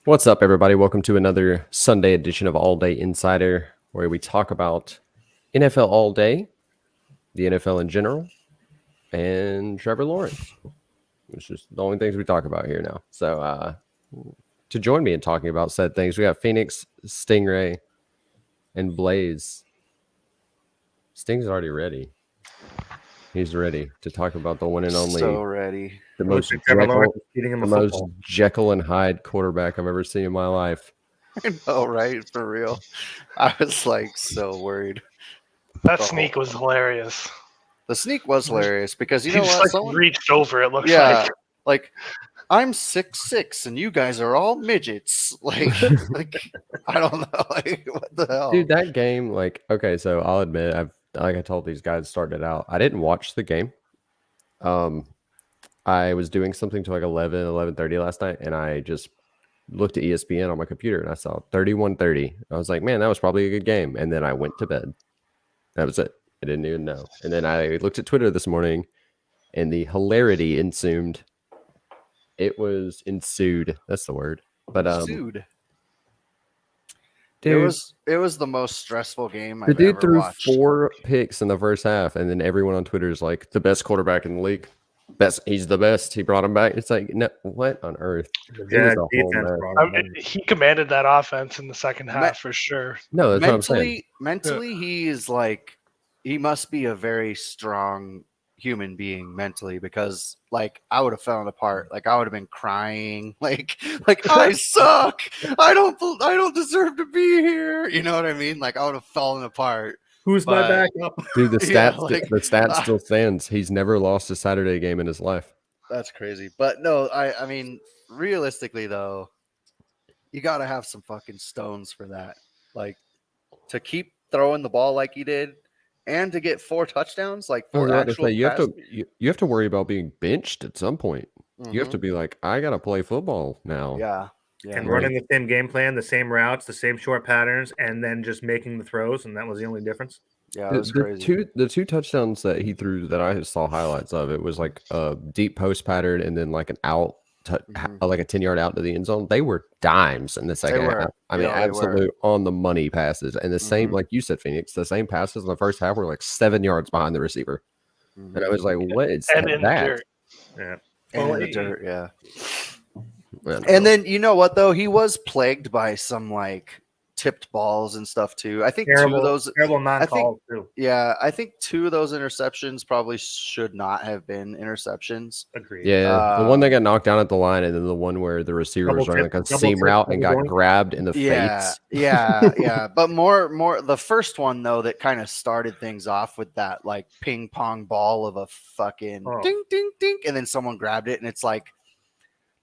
What's up, everybody? Welcome to another Sunday edition of All Day Insider, where we talk about NFL all day, the NFL in general, and Trevor Lawrence. It's just the only things we talk about here now. So, to join me in talking about said things, we got Phoenix, Stingray, and Blaze. Sting's already ready. He's ready to talk about the one and only, So ready. the It most looks like Trevor Jekyll, Lawrence is feeding him the a most football. Jekyll and Hyde quarterback I've ever seen in my life. I know, right? For real. I was like so worried. That The sneak was hilarious. The sneak was hilarious because you He know just what? like Someone, reached over. It looks yeah, like. like I'm 6'6" and you guys are all midgets. Like I don't know. Like what the hell? Dude, that game, okay, so I'll admit, like I told these guys starting it out, I didn't watch the game. I was doing something till like 11:30 last night, and I just looked at ESPN on my computer, and I saw 31-30. I was like, man, that was probably a good game. And then I went to bed. That was it. I didn't even know. And then I looked at Twitter this morning, and the hilarity ensued. It was ensued. That's the word. But Dude, dude, it was the most stressful game the I've dude ever threw watched. 4 picks in the first half, and then everyone on Twitter is like, the best quarterback in the league. He's the best. He brought him back. It's like, no, what on earth? The It was Jags a whole defense mess. brought him back. He commanded that offense in the second half for sure. No, that's what I'm saying. Mentally, he is like he must be a very strong human being mentally because like I would have fallen apart. Like I would have been crying. Like I suck. I don't deserve to be here. You know what I mean? Like I would have fallen apart. Who's my but- backup? Dude, the Yeah, stats, like, the stat still stands. He's never lost a Saturday game in his life. That's crazy. But no, I mean realistically though, you got to have some fucking stones for that. Like to keep throwing the ball like he did and to get 4 touchdowns, like I was 4 about to actual say, you have pass- to you have to worry about being benched at some point. You have Mhm. to be like, I gotta play football now. Yeah. Yeah. And Right. running the same game plan, the same routes, the same short patterns, and then just making the throws, and that was the only difference. Yeah, The, it was the crazy. two touchdowns that he threw that I saw highlights of, it was like a deep post pattern and then like an out, Mhm. like a 10-yard out to the end zone. They were dimes in the second were. half. I mean, Yeah, they were. absolute on the money passes. And the same, Mhm. like you said, Phoenix, the same passes in the first half were like 7 yards behind the receiver. And I Mhm. was like, what is And in the that? dirt. Yeah. And Well, in the he- dirt, yeah. I don't And know. then you know what though? He was plagued by some like tipped balls and stuff too. I think 2 Terrible, of those terrible I think non-calls too. yeah, I think 2 of those interceptions probably should not have been interceptions. Agreed. Yeah, the one that Um, got knocked down at the line, and then the one where the receiver was running like a double seam tip, route and double got doink. grabbed in the Yeah, face. yeah. But more the first one though that kind of started things off with that like ping pong ball of a fucking Oh. ding ding ding, and then someone grabbed it, and it's like,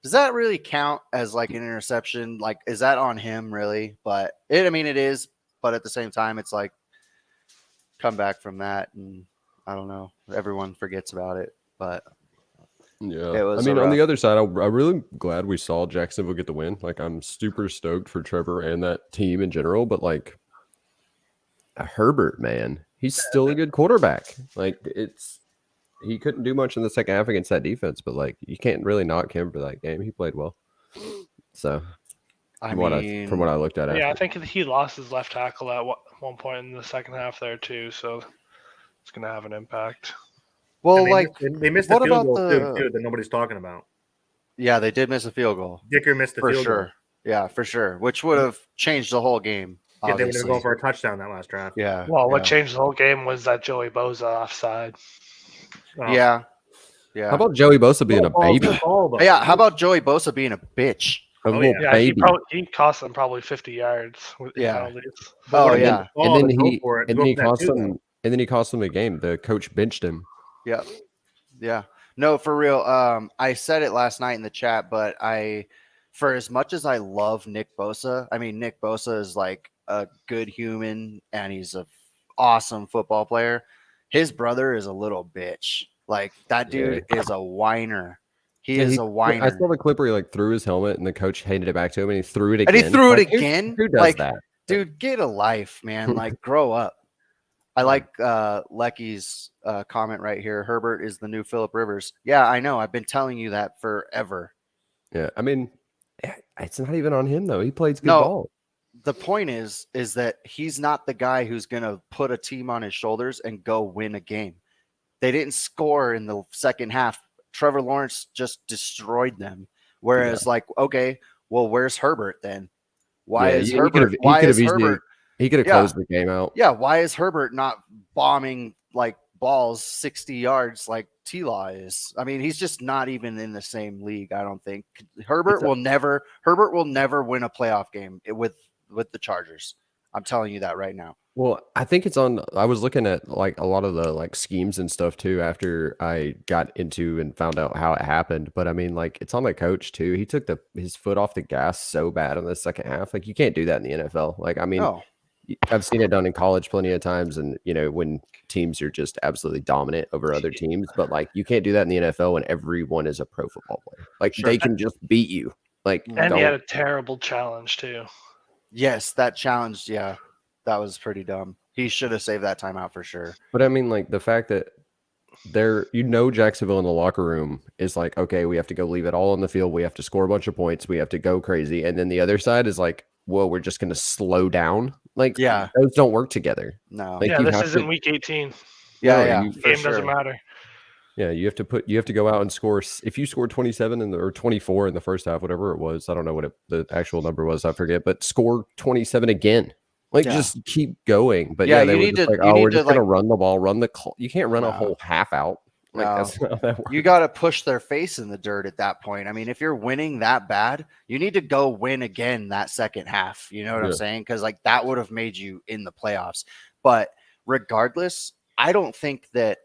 does that really count as like an interception? Like, is that on him really? But I mean, it is. But at the same time, it's like come back from that, and I don't know. Everyone forgets about it, but Yeah, It was I mean, a on the rough- other side, I'm really glad we saw Jacksonville get the win. Like, I'm super stoked for Trevor and that team in general. But like, Herbert, man, he's still a good quarterback. Like, he couldn't do much in the second half against that defense, but like, you can't really knock him for that game. He played well. So, I from mean, what I looked at, Yeah, I after. think he lost his left tackle at one point in the second half there too, so it's going to have an impact. well, And like, they missed the what field about goal the- too that nobody's talking about. yeah, they did miss a field goal Dicker missed the for field sure. goal. Yeah, for sure, which would have changed the whole game. Yeah, they would have Obviously. gone for a touchdown that last drive. Yeah. Well, yeah. what changed the whole game was that Joey Bosa offside. Oh. Yeah. Yeah. How about Joey Bosa being a Ball, baby? ball, though. Yeah, how about Joey Bosa being a bitch? A Oh, little Yeah, he baby. cost them probably 50 yards with Yeah. penalties. But Oh, when he yeah. gets the ball, then go for it. and Go then he for that cost too, them, though. and then he cost them the game. The coach benched him. Yeah. Yeah. No, for real. I said it last night in the chat, but for as much as I love Nick Bosa, I mean, Nick Bosa is like a good human and he's an awesome football player. His brother is a little bitch. Like that dude is a whiner. He Yeah, is a whiner. I saw the clip where he like threw his helmet and the coach handed it back to him and he threw it again. And he threw it Like, again? Who does Like, that? Dude, get a life, man. Like, grow up. I like Lecky's comment right here. Herbert is the new Phillip Rivers. Yeah, I know. I've been telling you that forever. Yeah, I mean, It's not even on him though. He plays good No. ball. The point is that he's not the guy who's going to put a team on his shoulders and go win a game. They didn't score in the second half. Trevor Lawrence just destroyed them. Whereas, okay, well, where's Herbert then? Why is Herbert? He could have closed the game out. Yeah, why is Herbert not bombing like balls 60 yards like T-Law is? I mean, he's just not even in the same league, I don't think. Herbert will never win a playoff game with the Chargers. I'm telling you that right now. Well, I think it's on. I was looking at like a lot of the like schemes and stuff too after I got into and found out how it happened. But I mean, like it's on the coach too. He took his foot off the gas so bad in the second half. Like you can't do that in the NFL. Like I mean, I've seen it done in college plenty of times, and when teams are just absolutely dominant over other teams. But like you can't do that in the NFL when everyone is a pro football player. Like they can just beat you. Like and he had a terrible challenge too. Yes, that challenge. Yeah. That was pretty dumb. He should have saved that timeout for sure. But I mean, like the fact that Jacksonville in the locker room is like, okay, we have to go leave it all on the field. We have to score a bunch of points. We have to go crazy. And then the other side is like, whoa, we're just going to slow down. Like, those don't work together. No. Like, this isn't week 18. Yeah, game doesn't matter. Yeah, you have to go out and score. If you scored 27 or 24 in the first half, whatever it was, I don't know what the actual number was. I forget, but score 27 again. Like just keep going, but they were just like, we're just gonna run the ball, you can't run a whole half out. Like that's not how that works. You got to push their face in the dirt at that point. I mean, if you're winning that bad, you need to go win again that second half. You know what I'm saying? Because like that would have made you in the playoffs. But regardless, I don't think that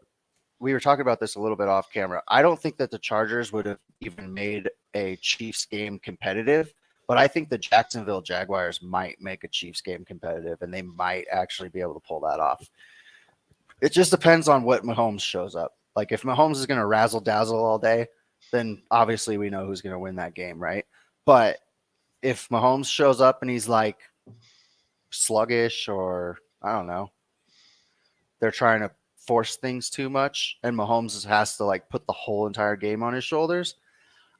we were talking about this a little bit off camera. I don't think that the Chargers would have even made a Chiefs game competitive. But I think the Jacksonville Jaguars might make a Chiefs game competitive, and they might actually be able to pull that off. It just depends on what Mahomes shows up. Like if Mahomes is going to razzle dazzle all day, then obviously we know who's going to win that game, right? But if Mahomes shows up and he's like sluggish or I don't know, they're trying to force things too much, and Mahomes has to like put the whole entire game on his shoulders.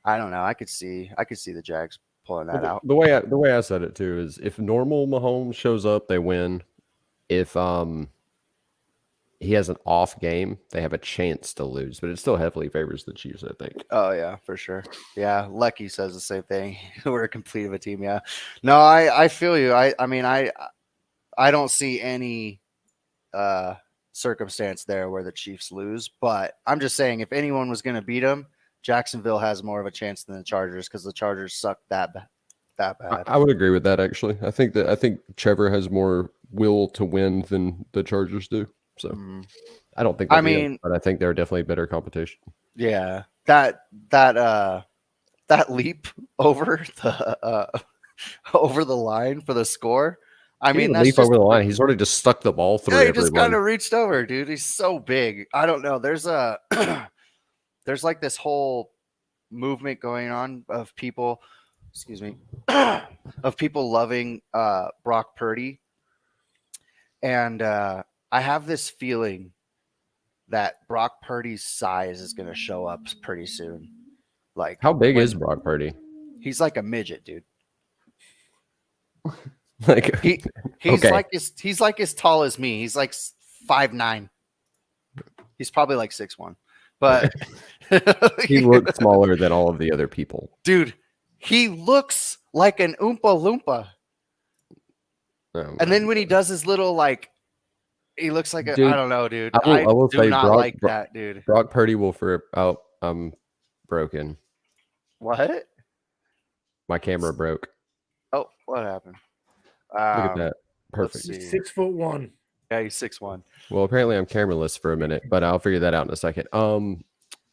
I don't know. I could see the Jags pulling that out. The way I said it too is if normal Mahomes shows up, they win. If he has an off game, they have a chance to lose, but it still heavily favors the Chiefs, I think. Oh yeah, for sure. Yeah, Lecky says the same thing. We're a complete of a team. Yeah, no, I feel you. I mean, I don't see any circumstance there where the Chiefs lose, but I'm just saying if anyone was going to beat them, Jacksonville has more of a chance than the Chargers because the Chargers suck that bad. I would agree with that actually. I think Trevor has more will to win than the Chargers do. So I don't think. But I think they're definitely better competition. Yeah, that leap over the line for the score. I mean, that's leap over the line. He's already just stuck the ball through. Yeah, he just kind of reached over, dude. He's so big. I don't know. There's like this whole movement going on of people. Excuse me, of people loving Brock Purdy, and I have this feeling that Brock Purdy's size is going to show up pretty soon. Like, how big is Brock Purdy? He's like a midget, dude. Like he's like as tall as me. He's like 5'9". He's probably like 6'1", but he looks smaller than all of the other people. Dude, he looks like an Oompa Loompa. And then when he does his little like, he looks like I don't know, dude. I will do not like that, dude. Brock Purdy will I'm broken. What? My camera broke. Oh, what happened? Look at that. Perfect. He's 6'1". Yeah, he's 6'1". Well, apparently I'm cameraless for a minute, but I'll figure that out in a second.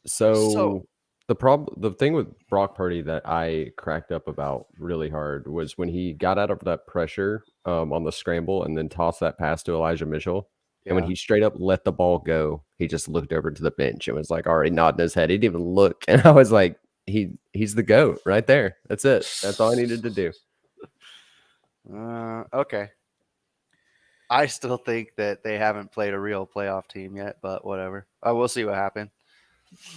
So the thing with Brock Purdy that I cracked up about really hard was when he got out of that pressure on the scramble and then tossed that pass to Elijah Mitchell. Yeah. And when he straight up let the ball go, he just looked over to the bench and was like already nodding his head. He didn't even look. And I was like, he's the GOAT right there. That's it. That's all I needed to do. Okay. I still think that they haven't played a real playoff team yet, but whatever. We'll see what happens.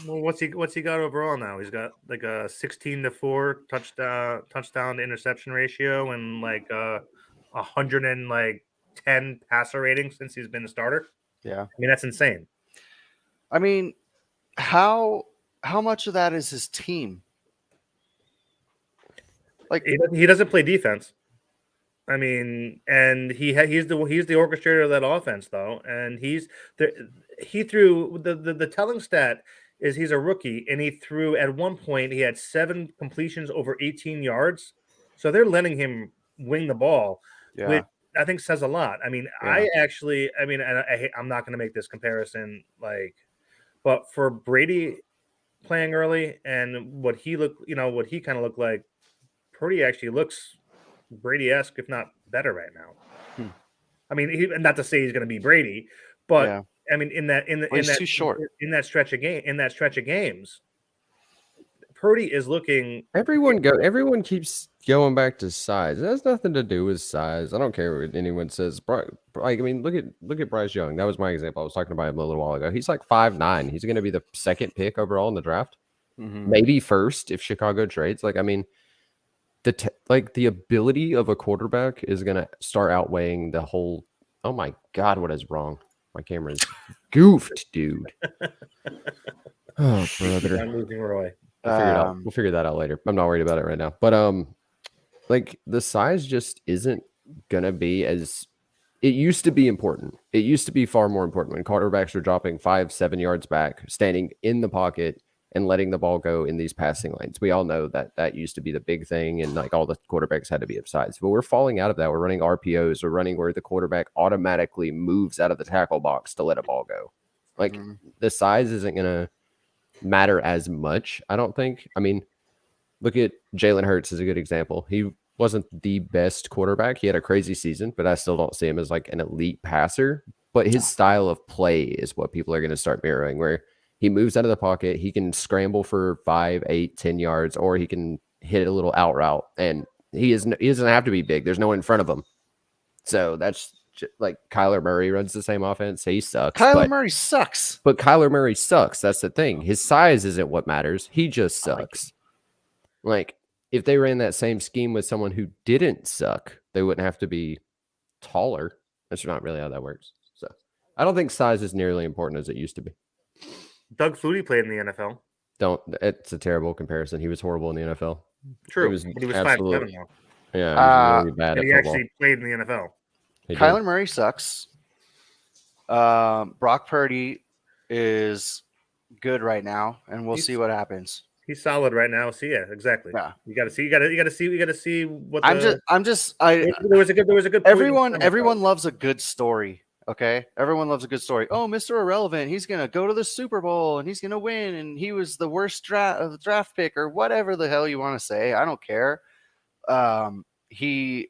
Well, what's he got overall now? He's got like a 16-4 touchdown to interception ratio and like 110 passer rating since he's been a starter. Yeah. I mean, that's insane. I mean, how much of that is his team? Like, He doesn't play defense. I mean, and he's the orchestrator of that offense, though, and he threw the telling stat is he's a rookie, and he threw at one point he had 7 completions over 18 yards, so they're letting him wing the ball, yeah, which I think says a lot. I mean, Yeah. I'm not going to make this comparison, but for Brady playing early and what he kind of looked like, Purdy actually looks Brady-esque, if not better, right now. I mean, not to say he's going to be Brady, but Yeah. I mean, he's too short. in that stretch of games, Purdy is looking. Everyone keeps going back to size. It has nothing to do with size. I don't care what anyone says. Like, I mean, look at Bryce Young. That was my example. I was talking about him a little while ago. He's like 5'9". He's going to be the second pick overall in the draft, maybe first if Chicago trades. Like, I mean, the ability of a quarterback is going to start outweighing the whole. Oh my God, what is wrong? My camera's goofed, dude. Oh, brother. I'm losing Roy. We'll figure that out later. I'm not worried about it right now. But like the size just isn't gonna be as it used to be important. It used to be far more important when quarterbacks were dropping 5-7 yards back, standing in the pocket and letting the ball go in these passing lanes. We all know that used to be the big thing, and like all the quarterbacks had to be of size. But we're falling out of that. We're running RPOs. We're running where the quarterback automatically moves out of the tackle box to let a ball go. Like the size isn't gonna matter as much, I don't think. I mean, look at Jalen Hurts as a good example. He wasn't the best quarterback. He had a crazy season, but I still don't see him as like an elite passer. But his style of play is what people are going to start mirroring, where he moves out of the pocket. He can scramble for 5, 8, 10 yards, or he can hit a little out route. And he doesn't have to be big. There's no one in front of him. So that's like Kyler Murray runs the same offense. He sucks. Kyler Murray sucks. But Kyler Murray sucks. That's the thing. His size isn't what matters. He just sucks. Like, if they ran that same scheme with someone who didn't suck, they wouldn't have to be taller. That's not really how that works. So I don't think size is nearly important as it used to be. Doug Flutie played in the NFL. It's a terrible comparison. He was horrible in the NFL. True, but he was 5'7" now. Yeah, he was really bad and at he football. actually played in the NFL. Kyler Murray sucks. Brock Purdy is good right now, and we'll see what happens. He's solid right now. See, yeah, exactly. Yeah. You got to see what. There was a good. Everyone loves a good story. Okay, everyone loves a good story. Oh, Mr. Irrelevant, he's gonna go to the Super Bowl and he's gonna win, and he was the worst draft pick or whatever the hell you want to say. I don't care. He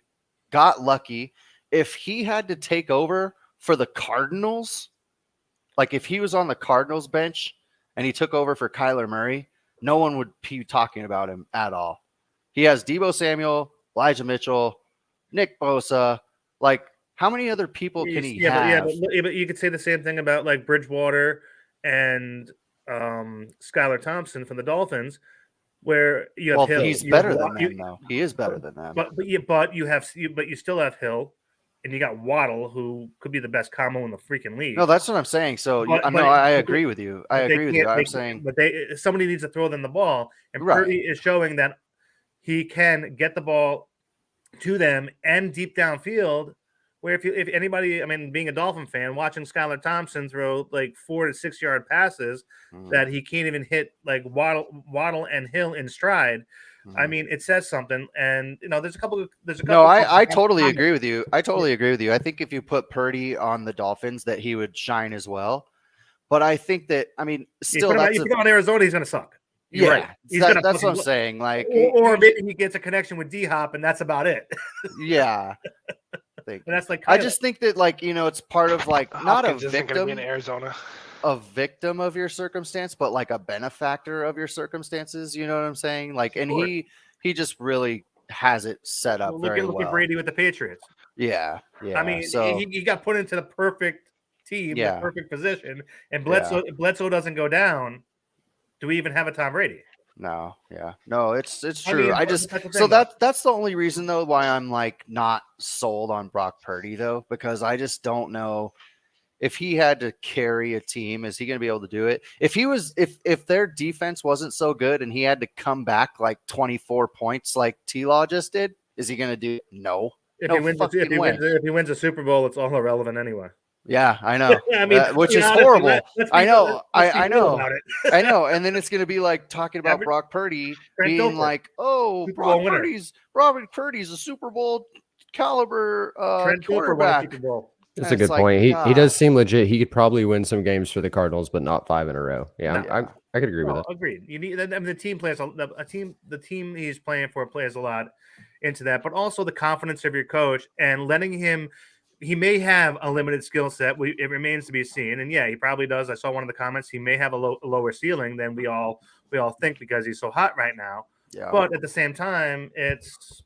got lucky. If he had to take over for the Cardinals, like if he was on the Cardinals bench and he took over for Kyler Murray, no one would be talking about him at all. He has Deebo Samuel, Elijah Mitchell, Nick Bosa. Like, how many other people can he have? But you could say the same thing about like Bridgewater and Skylar Thompson from the Dolphins, where you have Hill. He's better than them, though. He is better than them. But you still have Hill, and you got Waddle, who could be the best combo in the freaking league. No, that's what I'm saying. So I agree with you. I'm saying, but somebody needs to throw them the ball, and Purdy is showing that he can get the ball to them and deep downfield. Where if anybody, I mean, being a Dolphin fan, watching Skylar Thompson throw like 4 to 6 yard passes that he can't even hit like Waddle and Hill in stride. I mean, it says something. And there's a couple. No, I totally agree with you. I think if you put Purdy on the Dolphins, that he would shine as well. But I think that, I mean, still, if you put him on Arizona, he's going to suck. You're right. That's what I'm saying. Like, or maybe he gets a connection with D-Hop, and that's about it. Yeah. And that's like I just think that, like, it's part of like not a victim in Arizona, a victim of your circumstance, but like a benefactor of your circumstances. You know what I'm saying? Like, and he just really has it set up very well. Look at Brady with the Patriots. Yeah. I mean, so he got put into the perfect team, the perfect position, and Bledsoe doesn't go down. do we even have a Tom Brady? No, yeah, no, it's I true. mean, I but just that's the so thing, that's the only reason though why I'm like not sold on Brock Purdy though, because I just don't know if he had to carry a team, is he going to be able to do it? If he was, if their defense wasn't so good and he had to come back like 24 points like T-Law just did, is he going to do it? No. If No he wins, fucking way. if he wins a Super Bowl, it's all irrelevant anyway. Yeah, I know. I mean, which is honestly, horrible. let's I be know. let's be I real know. about it. I know. And then it's going to be like talking about Average- Brock Purdy Trent being Dilfer, like, oh, Super Bowl winner. Brock Purdy's a Super Bowl caliber Trent Dilfer won a quarterback. Super Bowl. That's And a good it's like, point. He God. does seem legit. He could probably win some games for the Cardinals, but not 5 in a row. Yeah, No. I could agree with that. Agreed. You need. I mean, the team plays the team he's playing for plays a lot into that, but also the confidence of your coach and letting him. He may have a limited skill set. It remains to be seen. And yeah, he probably does. I saw one of the comments. He may have a lower ceiling than we all think because he's so hot right now. Yeah. But at the same time, it's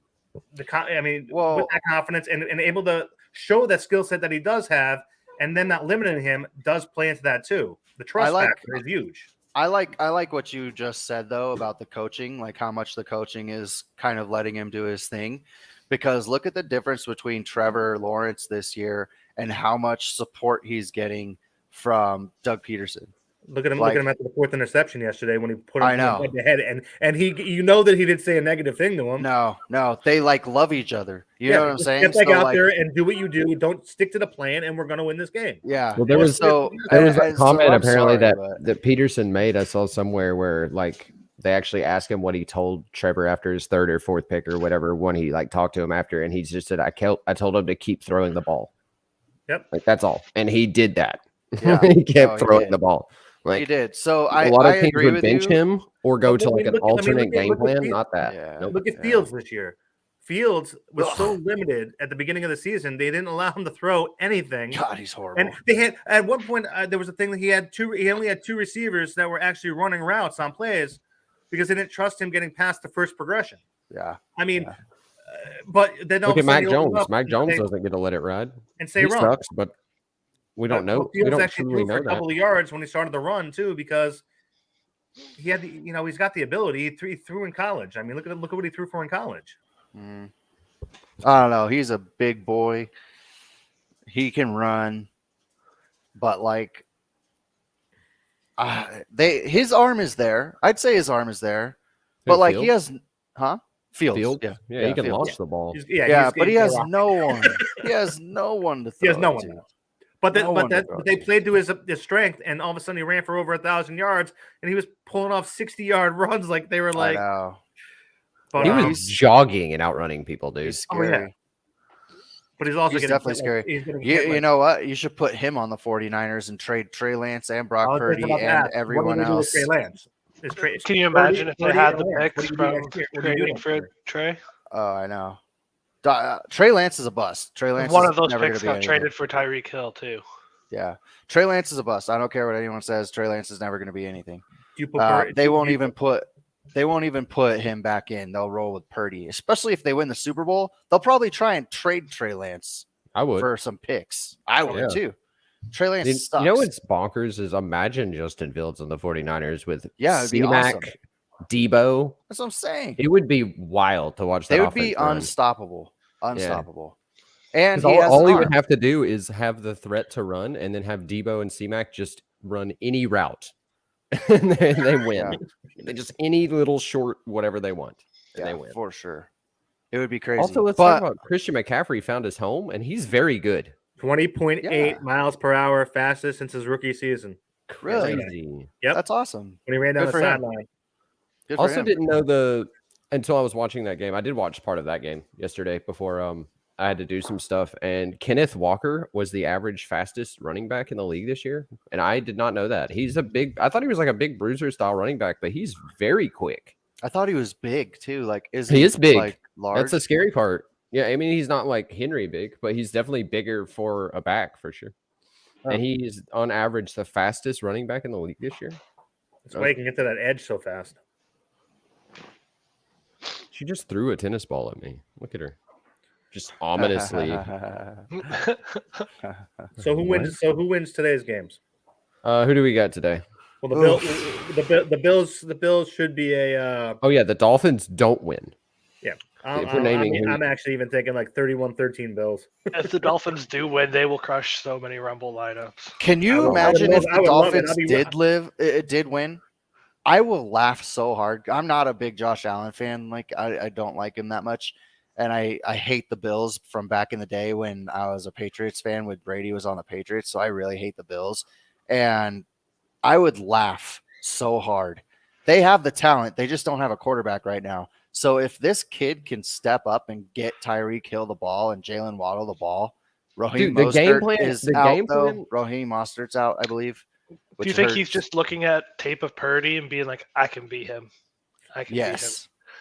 with that confidence and able to show that skill set that he does have, and then not limiting him does play into that too. The trust factor is huge. I like what you just said though about the coaching, like how much the coaching is kind of letting him do his thing. Because look at the difference between Trevor Lawrence this year and how much support he's getting from Doug Peterson. Look at him after the 4th interception yesterday when he put him head to head, and he, that he didn't say a negative thing to him. No, they like love each other. You know what I'm saying? Get back out there and do what you do. Don't stick to the plan, and we're going to win this game. Yeah. Well, there was a comment apparently that Peterson made. I saw somewhere where like they actually asked him what he told Trevor after his 3rd or 4th pick or whatever when he like talked to him after, and he just said, I told him to keep throwing the ball. Yep, like that's all, and he did that. Yeah. He kept throwing the ball. Like he did. So a lot of teams agree would with bench him or go to like an alternate game plan. Not that. Yeah. Nope. Look at Fields this year. Fields was so limited at the beginning of the season; they didn't allow him to throw anything. God, he's horrible. And they had at one point there was a thing that he only had 2 receivers that were actually running routes on plays because they didn't trust him getting past the first progression. Yeah, I mean, but then look at Mac Jones. Mac Jones doesn't get to let it ride. And say he run. Sucks, but we don't know. Fields we don't actually threw for a couple of yards when he started the run too, because he had he's got the ability. He threw in college. I mean, look at what he threw for in college. I don't know. He's a big boy. He can run, but like, his arm is there. I'd say his arm is there, but like Fields? he has, Fields. Yeah, he can Fields. launch the ball. But he has no one. He has no one to throw. He has no one. To. But they played to his strength, and all of a sudden he ran for over 1,000 yards, and he was pulling off 60-yard runs like they were like. I know. But, he was jogging and outrunning people, dude. He's scary. Oh, yeah. But he's also definitely scary. You know what? You should put him on the 49ers and trade Trey Lance and Brock Purdy and everyone else. Trey Lance? Can you imagine if they had the picks from trading for for Trey? Oh, I know. Trey Lance is a bust. Trey Lance. One of those never picks got traded for Tyreek Hill too. Yeah, Trey Lance is a bust. I don't care what anyone says. Trey Lance is never going to be anything. They won't even put him back in. They'll roll with Purdy, especially if they win the Super Bowl. They'll probably try and trade Trey Lance. I would for some picks. I would too. Trey Lance sucks. You know what's bonkers is imagine Justin Fields on the 49ers with C-Mac, awesome. Debo. That's what I'm saying. It would be wild to watch that. They would be unstoppable. Unstoppable. Yeah. And all he would have to do is have the threat to run and then have Debo and C-Mac just run any route. And they win. They just any little short whatever they want. And they win. For sure. It would be crazy. Also, let's talk about Christian McCaffrey found his home, and he's very good. 20.8 miles per hour fastest since his rookie season. Really? Yep. That's awesome. When he ran down the sideline. Also didn't know until I was watching that game. I did watch part of that game yesterday before I had to do some stuff. And Kenneth Walker was the average fastest running back in the league this year. And I did not know that. I thought he was like a big bruiser style running back, but he's very quick. I thought he was big too. Like, he is big. Like, large? That's the scary part. Yeah, I mean, he's not like Henry big, but he's definitely bigger for a back for sure. Oh. And he's on average the fastest running back in the league this year. That's why he can get to that edge so fast. She just threw a tennis ball at me. Look at her. Just ominously. So who wins today's games? Who do we got today? Well, the Bills should be a. Oh yeah, the Dolphins don't win. Yeah, If we're naming I'm actually even thinking like 31-13 Bills. If the Dolphins do win, they will crush so many Rumble lineups. Can you imagine if the Dolphins did win? I will laugh so hard. I'm not a big Josh Allen fan. Like I don't like him that much. And I hate the Bills from back in the day when I was a Patriots fan when Brady was on the Patriots. So I really hate the Bills. And I would laugh so hard. They have the talent. They just don't have a quarterback right now. So if this kid can step up and get Tyreek Hill the ball and Jalen Waddle the ball, Raheem Mostert is out, though. Raheem Mostert's out, I believe. Do you think he's just looking at tape of Purdy and being like, I can beat him? I can beat him.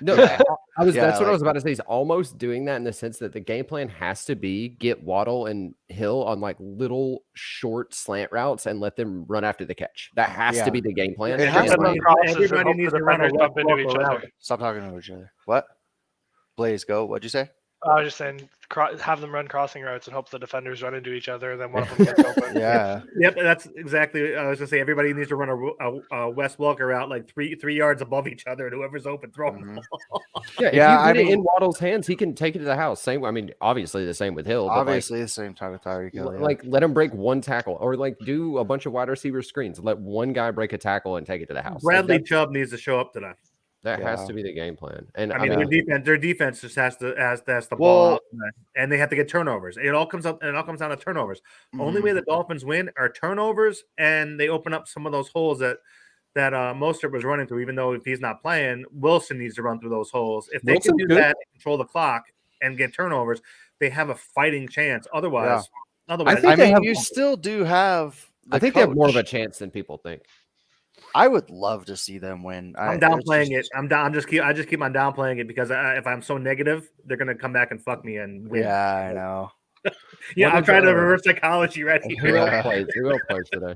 No, that's what I was about to say. He's almost doing that in the sense that the game plan has to be get Waddle and Hill on like little short slant routes and let them run after the catch. That has to be the game plan. Everybody needs to run into each other. Stop talking to each other. What? Blaze, go. What'd you say? I was just saying, have them run crossing routes and hope the defenders run into each other, and then one of them gets open. Yeah. Yep, that's exactly. I was gonna say everybody needs to run a Wes Welker route like three yards above each other, and whoever's open, throw them. Yeah, if you get it in Waddle's hands, he can take it to the house. Same. I mean, obviously the same with Hill. Obviously the same time with Tyreek Hill. Yeah. Like let him break one tackle, or like do a bunch of wide receiver screens. Let one guy break a tackle and take it to the house. Bradley Chubb needs to show up today. That has to be the game plan. And I mean, their defense just has the ball out, and they have to get turnovers. It all comes down to turnovers. Only way the Dolphins win are turnovers, and they open up some of those holes that Mostert was running through. Even though if he's not playing, Wilson needs to run through those holes. If they can do that, control the clock, and get turnovers, they have a fighting chance. Otherwise, you still do have. I think they have more of a chance than people think. I would love to see them win. I'm downplaying it. I just keep on downplaying it because if I'm so negative, they're gonna come back and fuck me and win. Yeah, I know. Yeah, I'm trying to reverse psychology right here. Who else plays today?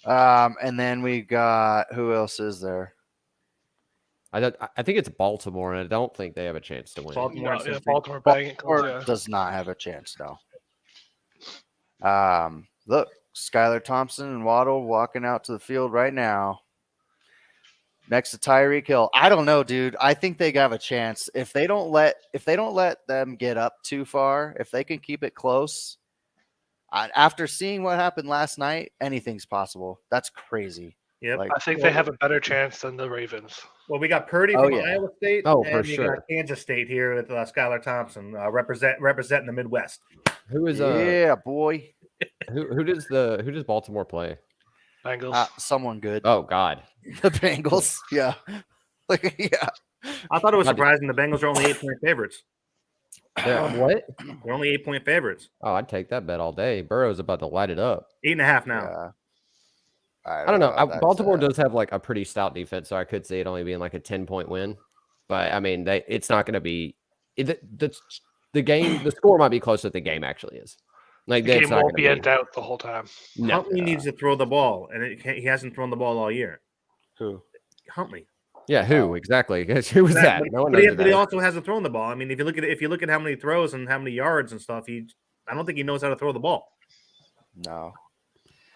And then we got who else is there? I think it's Baltimore, and I don't think they have a chance to win. Baltimore does not have a chance, no. Look. Skylar Thompson and Waddle walking out to the field right now next to Tyreek Hill. I don't know, dude. I think they have a chance. If they don't let them get up too far, if they can keep it close, after seeing what happened last night, anything's possible. That's crazy. Yep. I think they have a better chance than the Ravens. Well, we got Purdy from Iowa State. Oh, and for we sure. got Kansas State here with Skylar Thompson representing the Midwest. Who is boy. Who does Baltimore play? Bengals. Someone good. Oh God, the Bengals. Yeah, yeah. I thought it was surprising the Bengals are only 8-point favorites. What? They're only 8-point favorites. Oh, I'd take that bet all day. Burrow's about to light it up. 8.5 now. Yeah. I don't know. Baltimore does have like a pretty stout defense, so I could see it only being like a 10-point win. But I mean, it's not going to be the game. The score might be closer than the game actually is. Like the game won't be in doubt the whole time. No. Huntley needs to throw the ball, and he hasn't thrown the ball all year. Who? Huntley. Yeah, who exactly? Who was that? No one but he also hasn't thrown the ball. I mean, if you look at how many throws and how many yards and stuff, I don't think he knows how to throw the ball. No.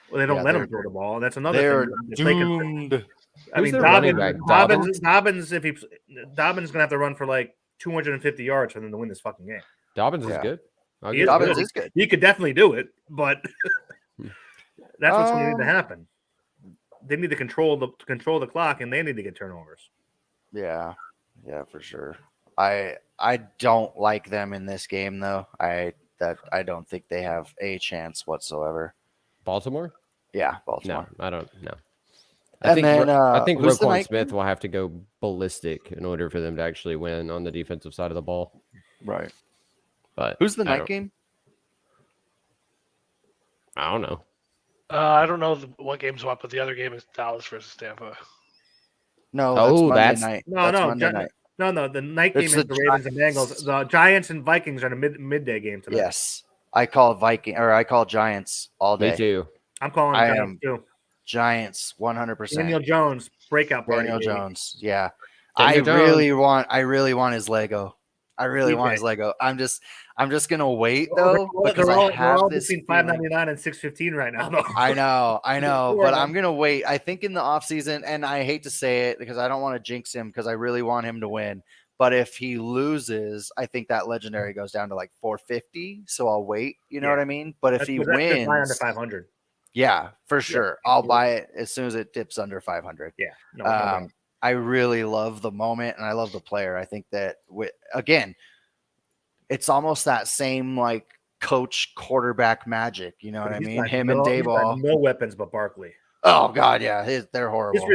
Well, they don't let him throw the ball. That's another thing. Doomed. I mean, Dobbins. Dobbins gonna have to run for like 250 yards for them to win this fucking game. Dobbins is good. Dobbins is good. He could definitely do it, but that's what's going to need to happen. They need to control the clock, and they need to get turnovers. Yeah, for sure. I don't like them in this game though. I don't think they have a chance whatsoever. Baltimore? Yeah, Baltimore. No, I don't know. I think Roquan Smith will have to go ballistic in order for them to actually win on the defensive side of the ball. Right. But who's the night game? I don't know. I don't know what game's what, but the other game is Dallas versus Tampa. No, that's Monday night. Monday night. No. The night game is the Ravens and Bengals. The Giants and Vikings are in a midday game tonight. Yes, I call Giants all day. Me too. I'm calling Giants too. Giants 100%. Daniel Jones breakout party. Daniel Jones, yeah. I really want his Lego. I really want his Lego. I'm just gonna wait Well, though because they're I all have this between feeling. $5.99 and $6.15 right now. Though. I know, Sure, but man. I'm gonna wait. I think in the offseason, and I hate to say it because I don't want to jinx him because I really want him to win. But if he loses, I think that legendary goes down to like 450. So I'll wait. You know what I mean? But if he That's buy under wins, 500. yeah, for sure, I'll buy it as soon as it dips under 500. Yeah, no doubt. I really love the moment and I love the player. I think that again, it's almost that same like coach quarterback magic. You know what I mean? Him and Dayball. No weapons but Barkley. Oh God, yeah, they're horrible. His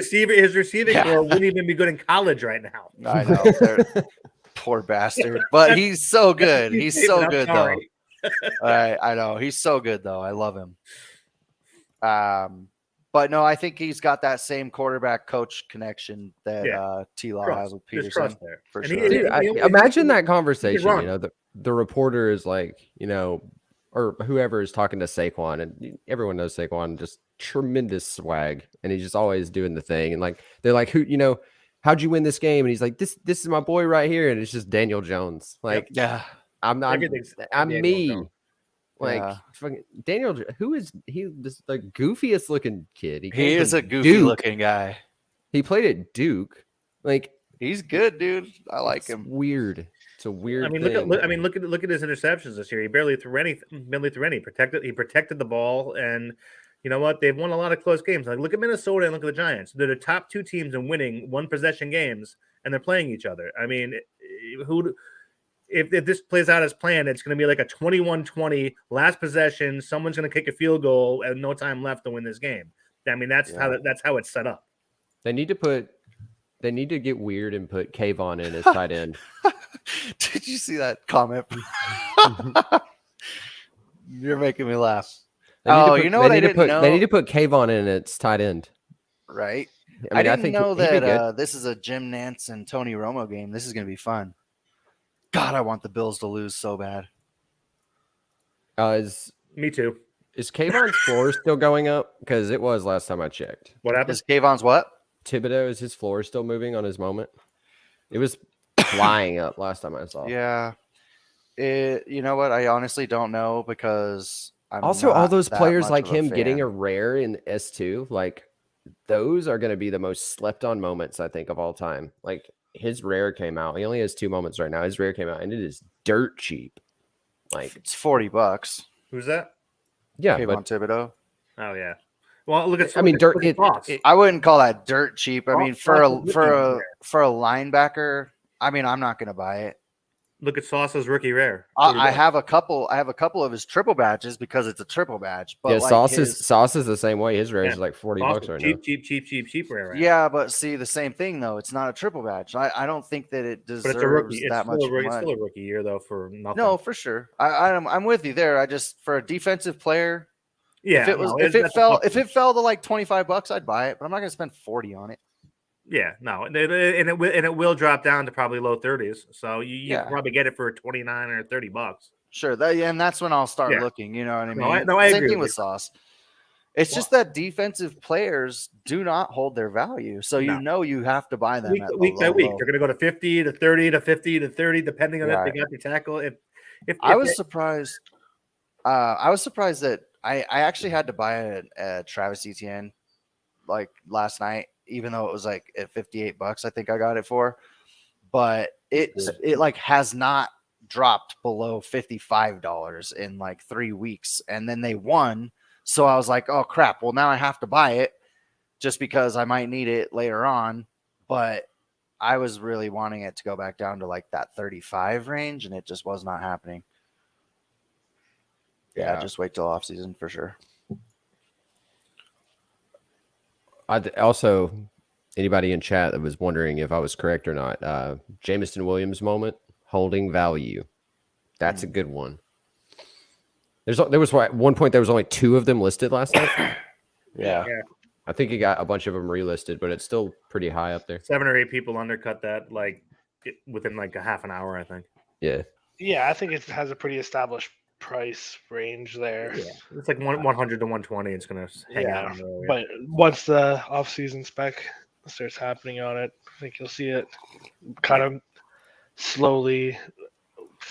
receiving core wouldn't even be good in college right now. I know, poor bastard, but he's so good. He's so good though. I know he's so good though. I love him. But no, I think he's got that same quarterback coach connection that T-Law has with Peterson. For sure. Dude, imagine that conversation. You know, the reporter is like, you know, or whoever is talking to Saquon, and everyone knows Saquon, just tremendous swag, and he's just always doing the thing. And like they're like, who, you know, how'd you win this game? And he's like, this is my boy right here, and it's just Daniel Jones. Like, yeah, I'm me. Jones. Like fucking Daniel, who is he? This the goofiest looking kid. He is a goofy looking guy. He played at Duke. Like he's good, dude. I like him. Weird. It's a weird. I mean, thing. look at his interceptions this year. He barely threw any. He protected the ball, and you know what? They've won a lot of close games. Like look at Minnesota and look at the Giants. They're the top two teams in winning one possession games, and they're playing each other. I mean, If this plays out as planned, it's going to be like a 21-20 last possession. Someone's going to kick a field goal and no time left to win this game. I mean, that's how it's set up. They need to get weird and put Kayvon in as tight end. Did you see that comment? You're making me laugh. You know what I didn't know? They need to put Kayvon in as tight end. Right. I mean, I didn't know that this is a Jim Nantz and Tony Romo game. This is going to be fun. God, I want the Bills to lose so bad. Me too. Is Kayvon's floor still going up? Because it was last time I checked. What happened? Is Kayvon's what? Thibodeau, is his floor still moving on his moment? It was flying up last time I saw. Yeah. You know what? I honestly don't know because I'm also all those players like him fan. getting a rare in S2, like those are going to be the most slept on moments, I think, of all time. Like his rare came out. He only has 2 moments right now. His rare came out and it is dirt cheap. Like it's $40. Who's that? Yeah, Kayvon Thibodeau. Oh yeah. Well, look at I wouldn't call that dirt cheap. I mean, for a linebacker, I mean, I'm not going to buy it. Look at Sauce's rookie rare. I have a couple of his triple badges because it's a triple badge. But yeah, like Sauce is the same way. His rare is like $40 right now. Cheap rare. Right yeah, but see the same thing though. It's not a triple badge. I don't think that it deserves that much money. It's still a rookie year though for nothing. No, for sure. I'm with you there. I just for a defensive player. Yeah, if it fell to like $25, I'd buy it, but I'm not going to spend $40 on it. Yeah, no, and it will drop down to probably low 30s. So you can probably get it for $29 or $30. Sure, and that's when I'll start looking. You know what I mean? I Same agree thing with Sauce. It's just that defensive players do not hold their value, so you have to buy them week by week. They're going to go to 50 to 30 to 50 to 30, depending on if they got the tackle. If I was surprised that I actually had to buy a Travis Etienne like last night, even though it was like at $58, I think I got it for, but it like has not dropped below $55 in like 3 weeks. And then they won. So I was like, oh crap. Well, now I have to buy it just because I might need it later on. But I was really wanting it to go back down to like that 35 range, and it just was not happening. Yeah, just wait till off season for sure. Also, anybody in chat that was wondering if I was correct or not, Jameson Williams moment, holding value. That's a good one. There was at one point there was only 2 of them listed last night. Yeah. I think he got a bunch of them relisted, but it's still pretty high up there. 7 or 8 people undercut that like within like a half an hour, I think. Yeah. Yeah, I think it has a pretty established price range there. Yeah, it's like 100 to 120. It's gonna hang out. But once the off-season spec starts happening on it, I think you'll see it kind of slowly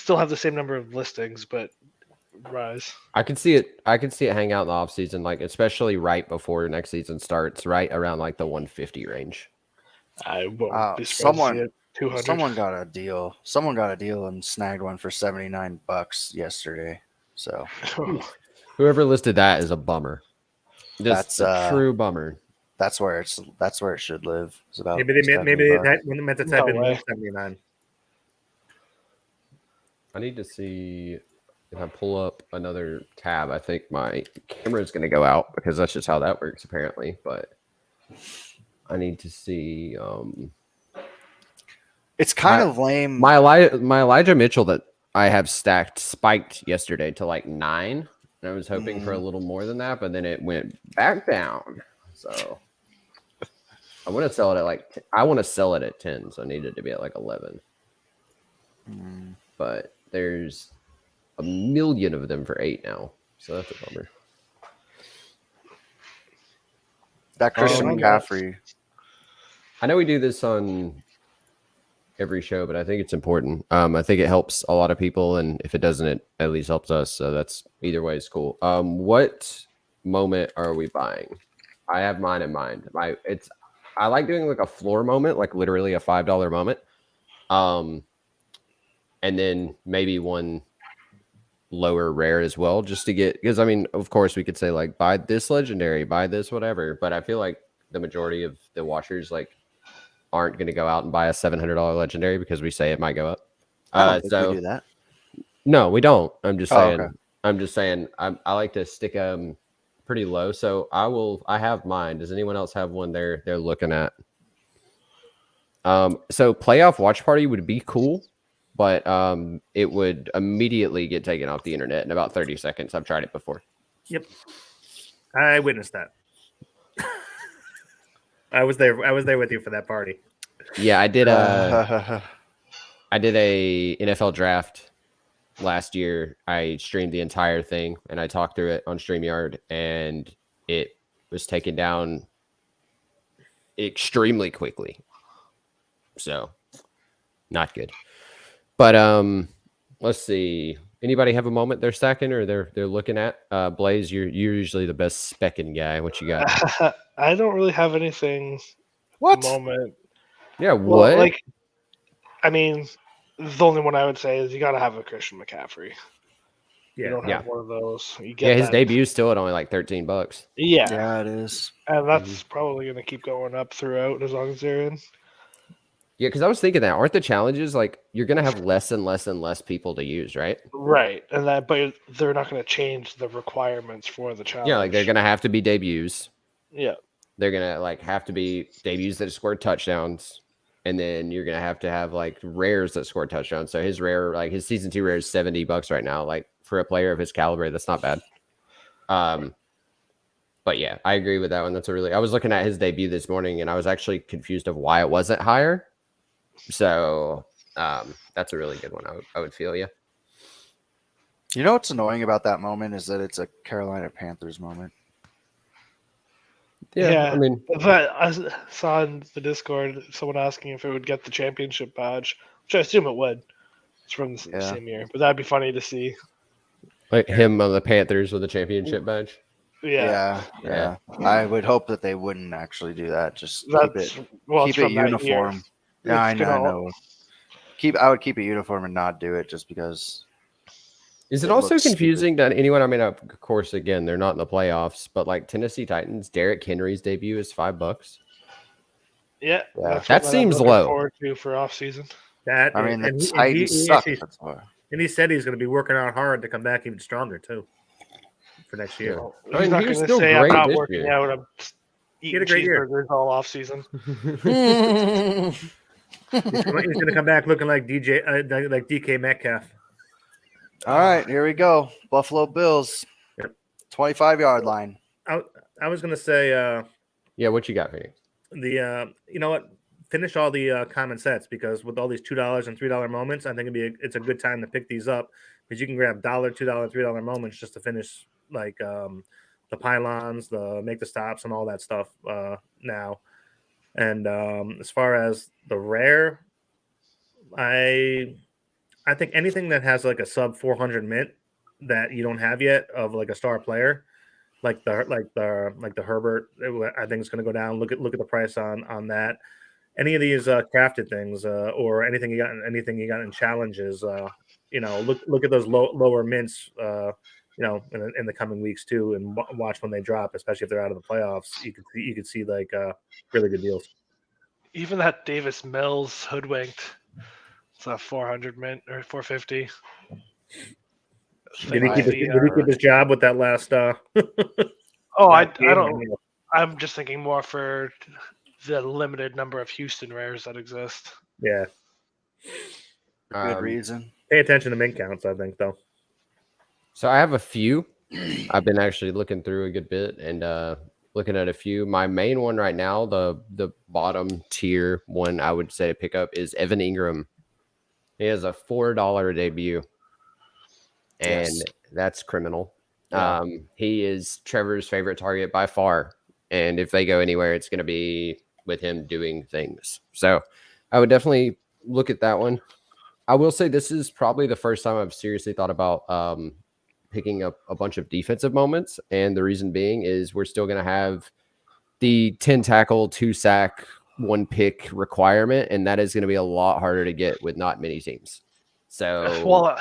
still have the same number of listings, but rise. I can see it. I can see it hang out in the off season, like especially right before next season starts, right around like the 150 range. I won't be surprised to see it 200. Someone got a deal. Someone got a deal and snagged one for $79 yesterday. So Whoever listed that is a bummer. Just That's, a true bummer. that's where it should live. It's about Maybe they $70. meant to type No in way. 179. I need to see if I pull up another tab. I think my camera is going to go out because that's just how that works apparently. But I need to see It's kind of lame. my Elijah Mitchell that I have stacked spiked yesterday to like 9. And I was hoping for a little more than that, but then it went back down. So I want to sell it at 10. So I need it to be at like 11. But there's a million of them for 8 now. So that's a bummer. That Christian Oh, McCaffrey. I know we do this on every show, but I think it's important. I think it helps a lot of people, and if it doesn't, it at least helps us. So that's either way is cool. What moment are we buying? I have mine in mind. I like doing like a floor moment, like literally a $5 moment. And then maybe one lower rare as well, just to get, because I mean, of course we could say like buy this legendary, buy this whatever, but I feel like the majority of the watchers like aren't going to go out and buy a $700 legendary because we say it might go up. I don't think we do that. No, we don't. I'm just saying. Okay. I'm just saying. I like to stick pretty low. So I have mine. Does anyone else have one they're looking at? So playoff watch party would be cool, but it would immediately get taken off the internet in about 30 seconds. I've tried it before. Yep, I witnessed that. I was there with you for that party. Yeah, I did a NFL draft last year. I streamed the entire thing and I talked through it on StreamYard, and it was taken down extremely quickly. So not good. But let's see. Anybody have a moment they're stacking or they're looking at? Blaze, you're usually the best specking guy. What you got? I don't really have anything What? moment. Yeah, Well, what? I mean, the only one I would say is you got to have a Christian McCaffrey. You don't have one of those. You get his that. debut's still at only like $13. Yeah, Yeah, it is. and that's probably going to keep going up throughout as long as they're in. Yeah, because I was thinking that aren't the challenges like you're gonna have less and less and less people to use, right? Right, and that, but they're not going to change the requirements for the challenge. Yeah, like they're gonna have to be debuts. Yeah, They're gonna like have to be debuts that score touchdowns, and then you're gonna have like rares that score touchdowns. So his rare, like his season 2 rare, is $70 right now. Like for a player of his caliber, that's not bad. But yeah, I agree with that one. I was looking at his debut this morning, and I was actually confused of why it wasn't higher. So that's a really good one. I would feel you. You know what's annoying about that moment is that it's a Carolina Panthers moment. Yeah, I mean, but I saw in the Discord someone asking if it would get the championship badge, which I assume it would. It's from the same year, but that'd be funny to see. like him on the Panthers with a championship badge. Yeah. I would hope that they wouldn't actually do that. Just That's keep it's it from that uniform. year. Yeah, I It's know. I would keep it uniform and not do it just because. Is it It also looks confusing to anyone? I mean, of course, again, they're not in the playoffs, but like Tennessee Titans, Derrick Henry's debut is $5. Yeah, Yeah. That seems low. Forward to for off season. That I mean, the and Titans suck. he That's why. and he said he's going to be working out hard to come back even stronger too for next year. Well, I mean, he's not he was going to still say I'm great not this working year. out. I'm eating a great year. cheeseburgers all off season. He's going to come back looking like like DK Metcalf. All right, here we go. Buffalo Bills, Yep. 25-yard line. I was going to say Yeah, what you got, Phoenix? you know what? Finish all the common sets, because with all these $2 and $3 moments, I think it's a good time to pick these up, because you can grab $1, $2, $3 moments just to finish like the pylons, the make the stops, and all that stuff now. And as far as the rare, I I think anything that has like a sub 400 mint that you don't have yet of like a star player, like the Herbert, I think it's going to go down. Look at the price on that. Any of these crafted things or anything you got in challenges, look at those lower mints, in the coming weeks too, and watch when they drop, especially if they're out of the playoffs. You could see like really good deals. Even that Davis Mills hoodwinked. It's a 400 mint or 450. Did he keep his job with that last? I don't. I'm just thinking more for the limited number of Houston rares that exist. Yeah. Good reason. Pay attention to mint counts, I think, though. So I have a few. I've been actually looking through a good bit and looking at a few. My main one right now, the bottom tier one I would say to pick up is Evan Ingram. He has a $4 debut, and that's criminal. Yeah. He is Trevor's favorite target by far, and if they go anywhere, it's going to be with him doing things. So I would definitely look at that one. I will say this is probably the first time I've seriously thought about picking up a bunch of defensive moments, and the reason being is we're still going to have the 10 tackle, 2 sack, 1 pick requirement, and that is going to be a lot harder to get with not many teams. So, well,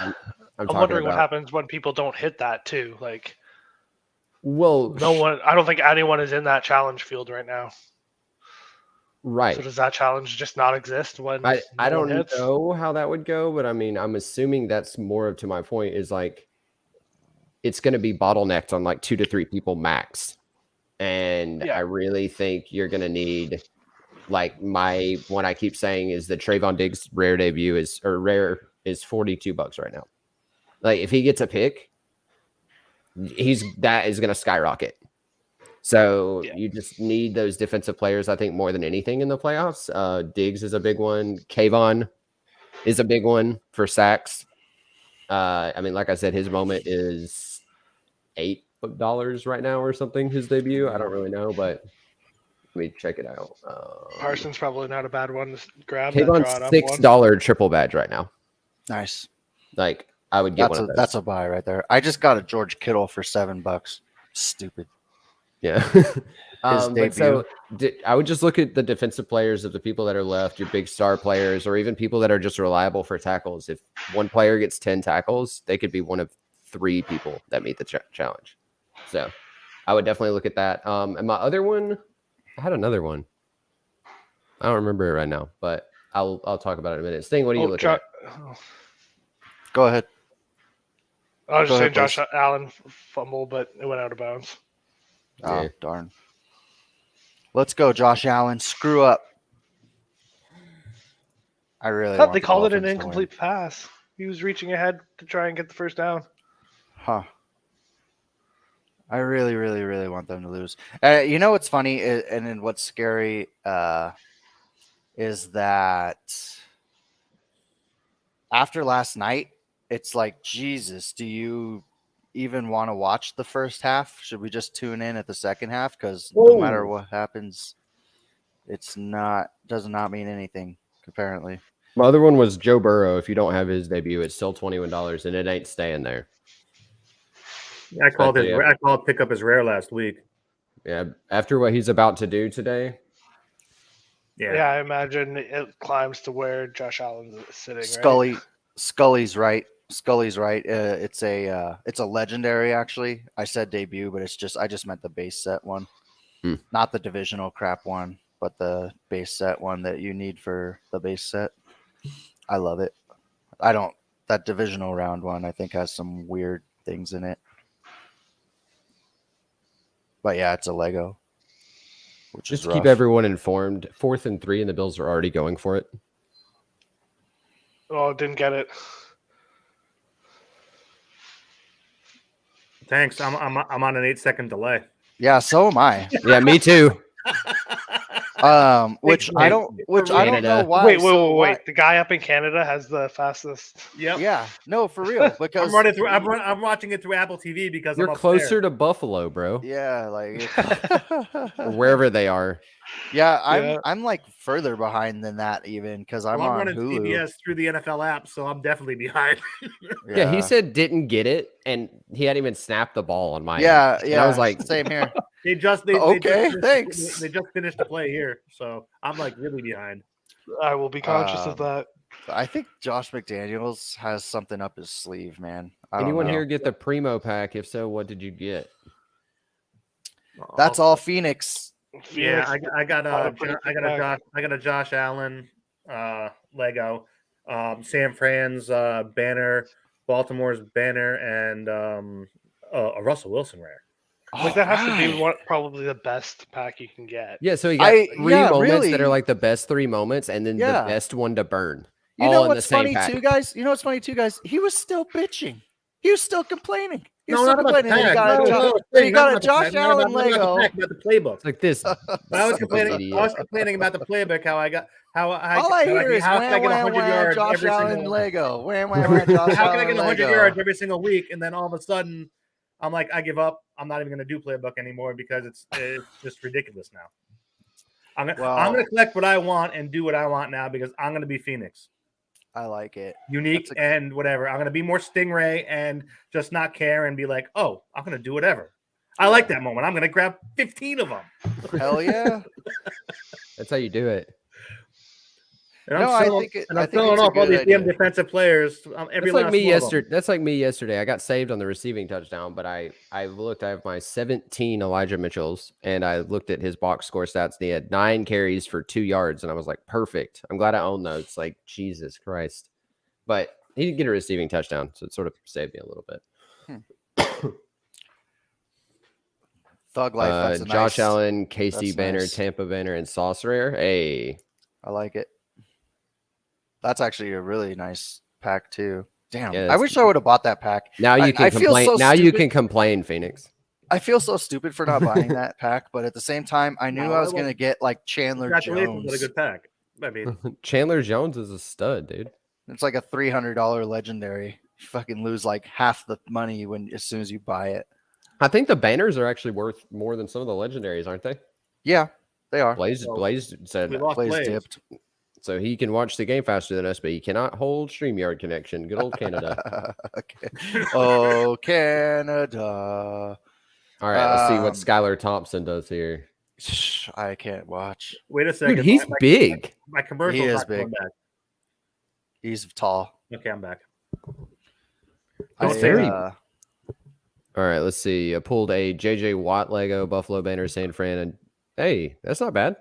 I'm wondering what happens when people don't hit that too. Like, well, no one. I don't think anyone is in that challenge field right now. Right. So does that challenge just not exist when I don't know how that would go, but I mean, I'm assuming that's more of to my point is like it's going to be bottlenecked on like 2 to 3 people max. And I really think you're going to need, like, my one I keep saying is the Trayvon Diggs rare debut is $42 right now. Like, if he gets a pick, that is going to skyrocket. So you just need those defensive players, I think, more than anything in the playoffs. Diggs is a big one. Kayvon is a big one for sacks. I mean, like I said, his moment is $8 right now or something, his debut. I don't really know, but let me check it out. Parsons probably not a bad one to grab. Kayvon's $6 triple badge right now. Nice. Like, I would get one of those. That's a buy right there. I just got a George Kittle for $7. Stupid. Yeah. But so I would just look at the defensive players of the people that are left, your big star players, or even people that are just reliable for tackles. If one player gets 10 tackles, they could be one of 3 people that meet the challenge. So I would definitely look at that. And my other one, I had another one. I don't remember it right now, but I'll talk about it in a minute. Sting, what are you looking at? Go ahead. I was just saying Josh Allen fumble, but it went out of bounds. Oh, darn. Let's go, Josh Allen. Screw up. I really thought they called it an incomplete pass. He was reaching ahead to try and get the first down. Huh. I really, really, really want them to lose. You know what's funny and then what's scary is that after last night, it's like, Jesus, do you even want to watch the first half? Should we just tune in at the second half? Because no matter what happens, does not mean anything, apparently. My other one was Joe Burrow. If you don't have his debut, it's still $21, and it ain't staying there. I called pick up his rare last week. Yeah, after what he's about to do today. Yeah, I imagine it climbs to where Josh Allen's sitting. Scully's right. It's a legendary, actually. I said debut, but I just meant the base set one, not the divisional crap one, but the base set one that you need for the base set. I love it. That divisional round one, I think, has some weird things in it. But yeah, it's a Lego. Just to keep everyone informed, 4th and 3, and the Bills are already going for it. Oh, didn't get it. Thanks. I'm on an 8-second delay. Yeah, so am I. Yeah, me too. Which I don't know why. Wait. The guy up in Canada has the fastest. Yep. Yeah, no, for real. Because I'm watching it through Apple TV because You're I'm closer to Buffalo, bro. Yeah, like Or wherever they are. Yeah, I'm like further behind than that even because I'm on running Hulu. CBS through the NFL app, so I'm definitely behind. Yeah, he said didn't get it, and he hadn't even snapped the ball on my end. Yeah. And I was like, same here. They just thanks. They just finished the play here, so I'm like really behind. I will be conscious of that. I think Josh McDaniels has something up his sleeve, man. Anyone here get the Primo pack? If so, what did you get? That's all Phoenix. Yeah, I got a Josh Allen Lego, San Fran's banner, Baltimore's banner, and a Russell Wilson rare. Like that has to be probably the best pack you can get. Yeah, so you got three moments that are like the best 3 moments, and then the best one to burn. You know what's funny too, guys? He was still bitching. He was still complaining. He was still complaining. He got a Josh Allen Lego. About the playbook. It's like this. I was complaining about the playbook. How I hear is how can I get 100 yards Josh every Allen single Lego. How can I get 100 yards every single week? And then all of a sudden, I'm like, I give up. I'm not even going to do playbook anymore because it's just ridiculous now. I'm going to collect what I want and do what I want now because I'm going to be Phoenix. I like it. Unique and whatever. I'm going to be more Stingray and just not care and be like, oh, I'm going to do whatever. I like that moment. I'm going to grab 15 of them. Hell yeah. That's how you do it. And I'm filling off all these damn defensive players. That's like me yesterday. That's like me yesterday. I got saved on the receiving touchdown, but I looked. I have my 17 Elijah Mitchells, and I looked at his box score stats. And he had 9 carries for 2 yards, and I was like, perfect. I'm glad I own those. Like Jesus Christ, but he didn't get a receiving touchdown, so it sort of saved me a little bit. Thug life. That's Josh Allen, KC banner, Tampa banner, and Sauce rare. Hey, I like it. That's actually a really nice pack too. Damn, yeah, I wish I would have bought that pack. Now you can complain. Now you can complain, Phoenix. I feel so stupid for not buying that pack, but at the same time, I knew I was going to get like Chandler Jones. What a good pack. I mean, Chandler Jones is a stud, dude. It's like a $300 legendary. You fucking lose like half the money as soon as you buy it. I think the banners are actually worth more than some of the legendaries, aren't they? Yeah, they are. Blaze said Blaze dipped. So he can watch the game faster than us, but he cannot hold StreamYard connection. Good old Canada. Okay. Oh, Canada. All right, let's see what Skylar Thompson does here. I can't watch. Wait a second. Dude, he's big. My commercial is big. Back. He's tall. Okay, I'm back. All right, let's see. I pulled a JJ Watt Lego, Buffalo banner, San Fran, and hey, that's not bad.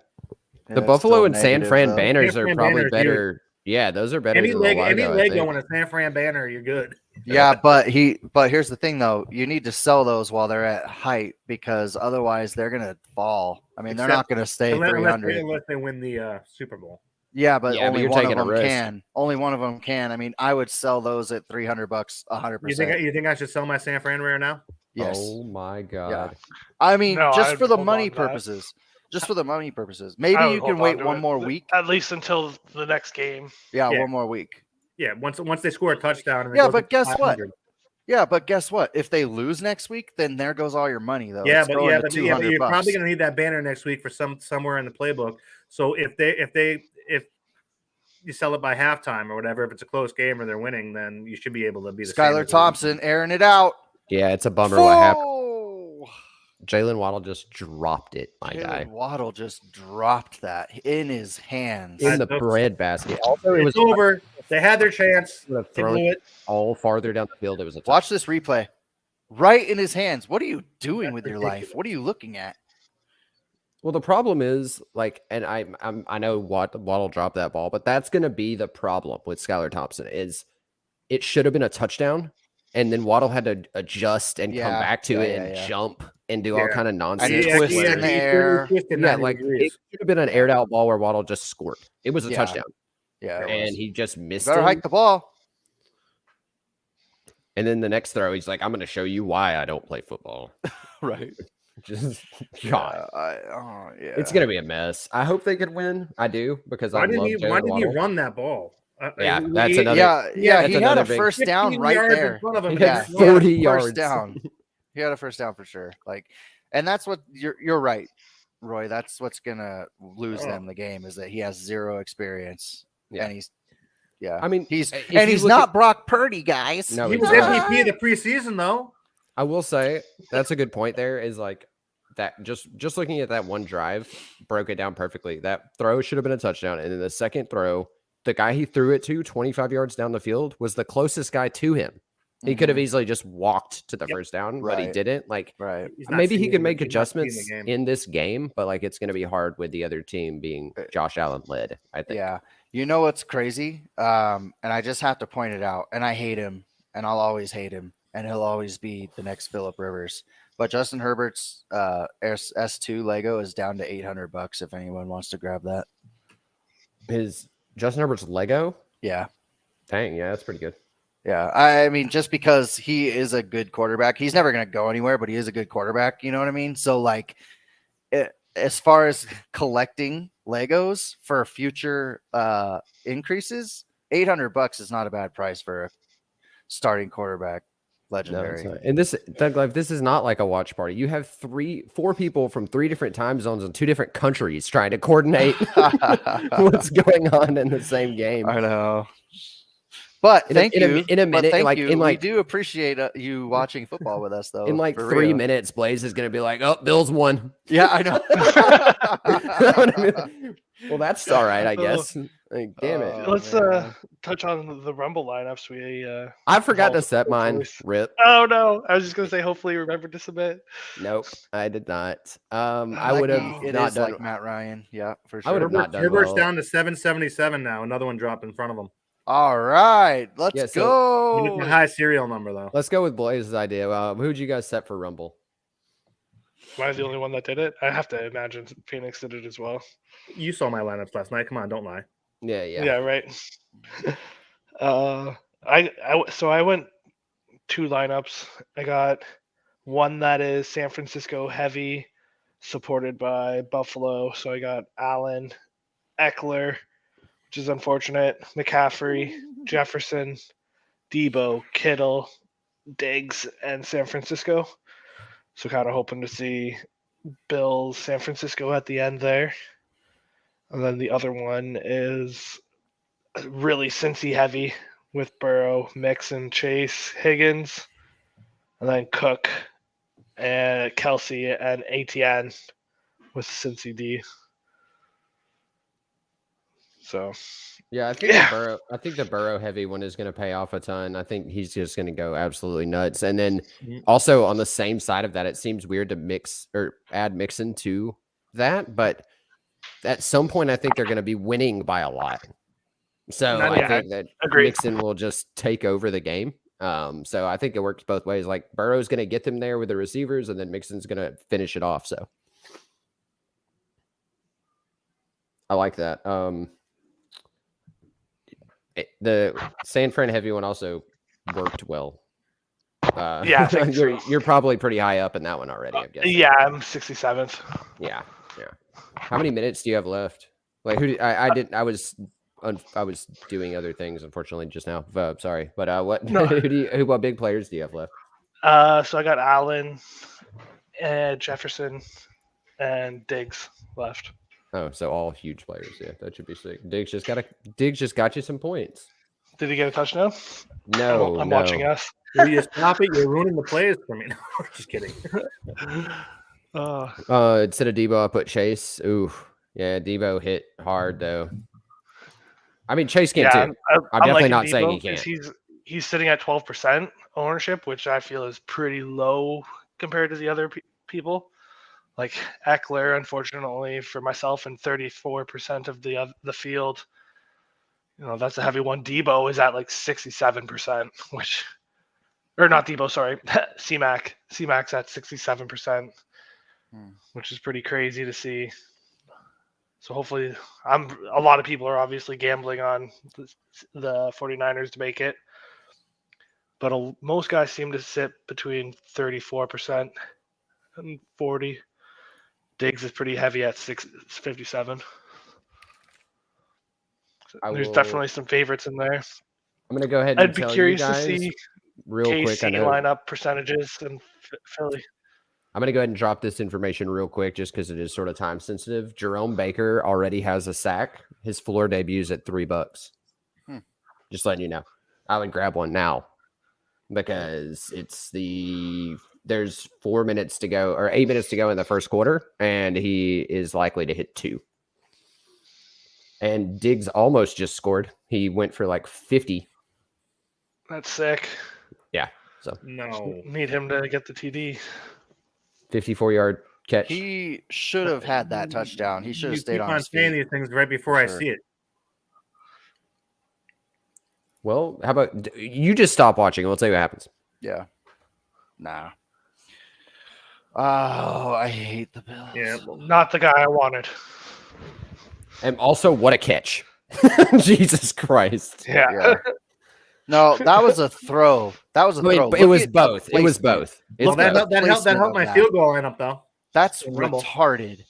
The Buffalo and San Fran banners are probably better. Yeah, those are better. Any Lego and a San Fran banner, you're good. Yeah, but here's the thing though. You need to sell those while they're at height because otherwise they're gonna fall. I mean, they're not gonna stay 300 unless they win the Super Bowl. Yeah, but only one of them can. Only one of them can. I mean, I would sell those at $300, 100%. You think I should sell my San Fran rare now? Yes. Oh my god. Yeah. I mean, just for the money purposes. Just for the money purposes. Maybe you can wait one more week. At least until the next game. Yeah, one more week. Yeah, once they score a touchdown. And but guess what? Yeah, but guess what? If they lose next week, then there goes all your money, though. Yeah, but you're probably going to need that banner next week for somewhere in the playbook. So if you sell it by halftime or whatever, if it's a close game or they're winning, then you should be able to be the Skylar Thompson airing it out. Yeah, it's a bummer what happened. Jalen Waddle just dropped it, my guy. Waddle just dropped that in his hands. In the bread basket. Also, it was over. They had their chance. They blew it all farther down the field. It was a Watch this replay. Right in his hands. What are you doing with your life? What are you looking at? Well, the problem is, like, and I know Waddle dropped that ball, but that's going to be the problem with Skylar Thompson is it should have been a touchdound, and then Waddle had to adjust and come back to it and jump and do all kind of nonsense. And twist in the air. Yeah, like it should have been an aired out ball where Waddle just scored. It was a touchdown. Yeah, and he just missed it. Better hike the ball. And then the next throw, he's like, "I'm going to show you why I don't play football." Right. Just God, Yeah. it's gonna be a mess. I hope they could win. I do because I Why love did Jalen he Waddle. run that ball? Yeah, that's another. Yeah, that's he had another a big- first down 15 right yards there. in front of him. He and had he 40 First yards. down. He had a first down for sure. And that's what you're right, Roy. That's what's gonna lose them the game is that he has zero experience. Yeah. And he's yeah. I mean, he's if you look not at- Brock Purdy, guys. No, He he's was not. MVP of the preseason, though. I will say that's a good point. There is like that. Just looking at that one drive, broke it down perfectly. That throw should have been a touchdown, and then the second throw, the guy he threw it to, 25 yards down the field, was the closest guy to him. He could have easily just walked to the first down, but he Right. didn't. Like, Right. He's not maybe he seeing could the- make he's not seeing the adjustments game. in this game, but like it's going to be hard with the other team being Josh Allen led. I think. Yeah. You know what's crazy? And I just have to point it out. And I hate him, and I'll always hate him, and he'll always be the next Phillip Rivers. But Justin Herbert's S2 Lego is down to $800 if anyone wants to grab that. His Justin Herbert's Lego. Yeah. Dang, yeah, that's pretty good. Yeah. I mean, just because he is a good quarterback, he's never going to go anywhere, but he is a good quarterback. You know what I mean? So, like, as far as collecting Legos for future increases, $800 is not a bad price for a starting quarterback. No, Legendary. it's not. And this, Doug Life, this is not like a watch party. You have 4 people from 3 different time zones in 2 different countries trying to coordinate what's going on in the same game. I know. But thank you. In a minute, thank like you. in like we do appreciate you watching football with us, though. in like for 3 real. minutes, Blaze is going to be like, "Oh, Bills won." Yeah, I know. You know what I mean? Well, that's all right, I guess. Like, damn it. Let's man. touch on the Rumble lineups. I forgot to Paul's set mine. choice. Rip. Oh no! I was just gonna say, hopefully, you remembered to submit. Nope, I did not. I Like would have it not is done. like Matt Ryan. Yeah, for I would sure. have not done Herbert's well. down to 777 now. Another one dropped in front of him. All right, let's Yeah, so- It's go. a high serial number, though. Let's go with Blaze's idea. Who'd you guys set for Rumble? Am I the only one that did it? I have to imagine Phoenix did it as well. You saw my lineups last night. Come on, don't lie. Yeah. Yeah, right. So I went 2 lineups. I got one that is San Francisco heavy, supported by Buffalo. So I got Allen, Eckler, which is unfortunate, McCaffrey, Jefferson, Debo, Kittle, Diggs, and San Francisco. So kind of hoping to see Bills, San Francisco at the end there. And then the other one is really Cincy heavy with Burrow, Mixon, Chase, Higgins, and then Cook and Kelsey and ATN with Cincy D. So Yeah, I think Yeah. the Burrow heavy one is going to pay off a ton. I think he's just going to go absolutely nuts. And then Mhm. also on the same side of that, it seems weird to mix or add Mixon to that, but at some point, I think they're going to be winning by a lot. So No, I yeah, think that agreed. Mixon will just take over the game. So I think it works both ways. Like Burrow's going to get them there with the receivers, and then Mixon's going to finish it off. So I like that. The San Fran heavy one also worked well. Yeah, I think so. you're probably pretty high up in that one already, I guess. yeah, I'm 67th. Yeah. How many minutes do you have left? Like I was doing other things unfortunately just now. Sorry, but what No. what big players do you have left? So I got Allen, and Jefferson, and Diggs left. Oh, so all huge players. Yeah, that should be sick. Diggs just got you some points. Did he get a touchdown? No, I'm no. watching us. Will you stop it? You're ruining the players for me. No, just kidding. Instead of Debo, I put Chase. Ooh, yeah, Debo hit hard though. I mean, Chase can too. I'm definitely liking not saying Debo he can't. because He's sitting at 12% ownership, which I feel is pretty low compared to the other people. Like Eckler, unfortunately for myself, and 34% of the field. You know, that's a heavy one. Debo is at like 67%, which, or not Debo, sorry, C-Mac. C-Mac's at 67%, which is pretty crazy to see. So hopefully, a lot of people are obviously gambling on the 49ers to make it. But most guys seem to sit between 34% and 40. Diggs is pretty heavy at 57. There's definitely some favorites in there. I'm going to go ahead and I'd be tell curious you guys to see real quick. I KC know lineup percentages in Philly. I'm going to go ahead and drop this information real quick just because it is sort of time sensitive. Jerome Baker already has a sack. His floor debuts at $3. Just letting you know. I would grab one now because there's 4 minutes to go or 8 minutes to go in the first quarter, and he is likely to hit 2. And Diggs almost just scored. He went for like 50. That's sick. Yeah. So No. Need him to get the TD. 54-yard catch. He should have had that touchdown. He should have stayed keep on on his saying feet. these things right before I Sure. see it. Well, how about you just stop watching and we'll tell you what happens. Yeah. Nah. Oh, I hate the Bills. Yeah. Not the guy I wanted. And also, what a catch. Jesus Christ. Yeah. No, that was a throw. That was a Wait, throw. but it Look was at the both. It was placement. both. It's Well, that both. helped placement my of field goal lineup, though. That's Rumble. retarded.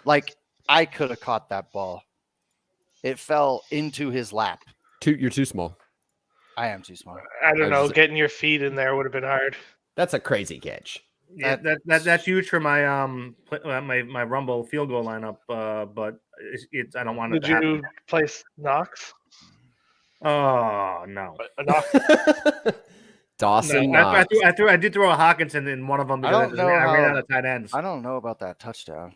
Like, I could have caught that ball. It fell into his lap. You're too small. I am too smart. I don't know. just- Getting your feet in there would have been hard. That's a crazy catch. Yeah, that's huge for my my Rumble field goal lineup. But it's I don't want it Did to happen. you place Knox? Oh no. Knox? Dawson No, Knox. I did throw a Hawkinson in one of them because don't know I ran how- out of tight ends. I don't know about that touchdown.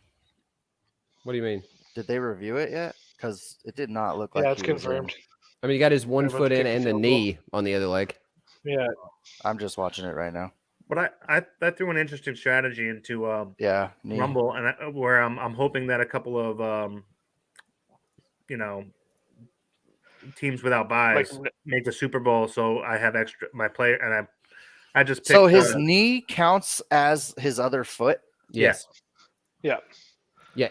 What do you mean? Did they review it yet? Because it did not look like Yeah, it's he was in. confirmed. I mean, he got his one Everyone's foot in kicking and the field knee on the other leg. Yeah. I'm just watching it right now. But I threw an interesting strategy into Yeah. knee. Rumble, and where I'm hoping that a couple of teams without buys Like- make the Super Bowl, so I have extra my player, and I just picked, So his knee counts as his other foot? Yes. Yeah. Yeah.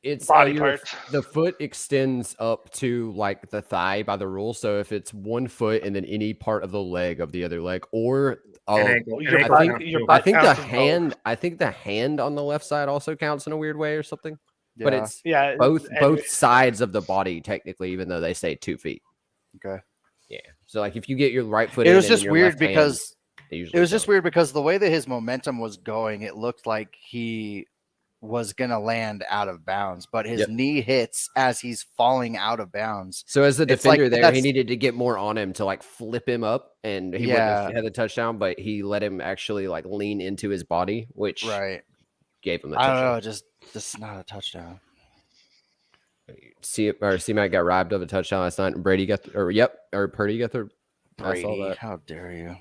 It's Body your- parts. The foot extends up to like the thigh by the rule. So if it's one foot and then any part of the leg of the other leg, or an ankle. Your An butt- ankle your too. butt- I think the counts as both. hand. I think the hand on the left side also counts in a weird way or something. But Yeah. it's Yeah. both and- sides of the body technically, even though they say 2 feet. Okay. Yeah. So like if you get your right foot, It in was and then just your weird left hand, because they it usually was just don't. weird because the way that his momentum was going, it looked like he was gonna land out of bounds, but his Yep. knee hits as he's falling out of bounds. So as the It's like defender there, he that's- needed to get more on him to like flip him up, and he wouldn't Yeah. have had the touchdown, but he let him actually like lean into his body, which Right. gave him the I don't touchdown. know, just not a touchdown. C-Mac got robbed of a touchdown last night, and Purdy got the. I saw Brady, that. how dare you?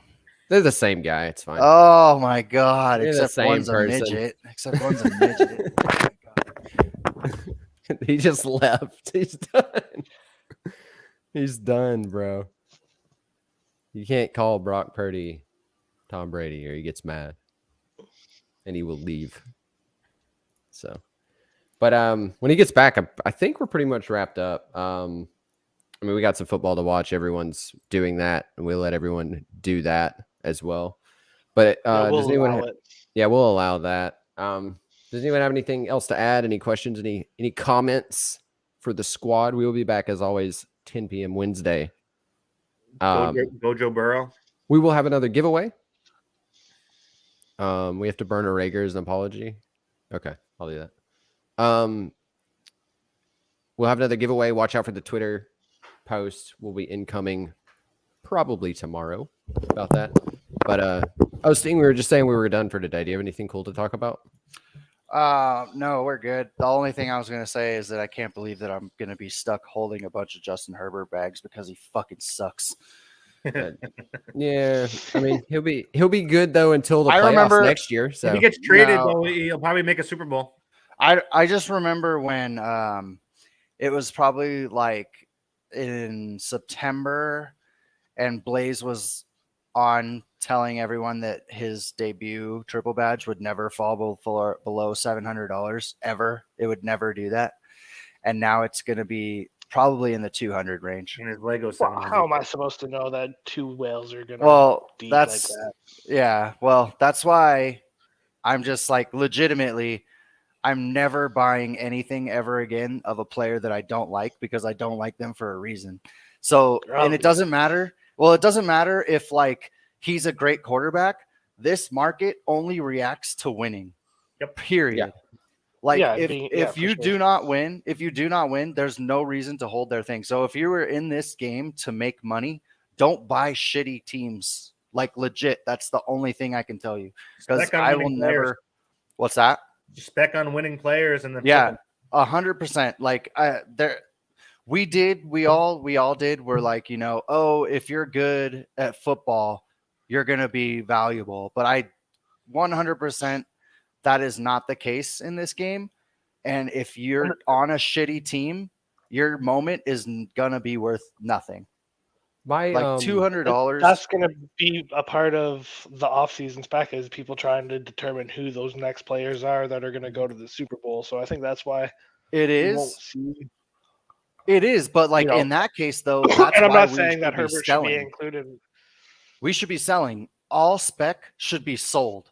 They're the same guy. It's fine. Oh my god! They're the Except same one's a person. midget. Except one's a midget. Oh my God. He just left. He's done. He's done, bro. You can't call Brock Purdy Tom Brady, or he gets mad, and he will leave. So, but when he gets back, I think we're pretty much wrapped up. I mean, we got some football to watch. Everyone's doing that, and we'll let everyone do that as well. But Yeah, we'll does anyone? allow it. Yeah, we'll allow that. Does anyone have anything else to add? Any questions? Any comments for the squad? We will be back as always 10 p.m. Wednesday. Go Joe Burrow. We will have another giveaway. We have to burn a Rager as an apology. Okay, I'll do that. We'll have another giveaway. Watch out for the Twitter post. Will be incoming probably tomorrow about that. But Sting, we were just saying we were done for today. Do you have anything cool to talk about? No, we're good. The only thing I was gonna say is that I can't believe that I'm gonna be stuck holding a bunch of Justin Herbert bags because he fucking sucks. Yeah, I mean he'll be good though until the I playoffs remember- next year. So If he gets traded, No. though, he'll probably make a Super Bowl. I just remember when it was probably like in September, and Blaze was on telling everyone that his debut triple badge would never fall below $700 ever. It would never do that, and now it's going to be probably in the 200 range. And his Lego Well, 700. how am I supposed to know that two whales are gonna Well, deep that's like that? yeah. Well, that's why I'm just like legitimately, I'm never buying anything ever again of a player that I don't like because I don't like them for a reason. So, and it doesn't matter. Well, it doesn't matter if like he's a great quarterback. This market only reacts to winning. Yep. Period. Yeah. Like Yeah, if you do not win, there's no reason to hold their thing. So if you were in this game to make money, don't buy shitty teams. Like legit, that's the only thing I can tell you. Because I will never. What's that? Just spec on winning players and then 100%. Like we all did. We're like, oh, if you're good at football, you're gonna be valuable. But I 100% that is not the case in this game. And if you're on a shitty team, your moment is gonna be worth nothing. My like $200. That's gonna be a part of the offseason spec is people trying to determine who those next players are that are gonna go to the Super Bowl. So I think that's why it you won't is. see. It is, but like in that case, though, that's and I'm why not saying that Herbert should be included. We should be selling. All spec should be sold.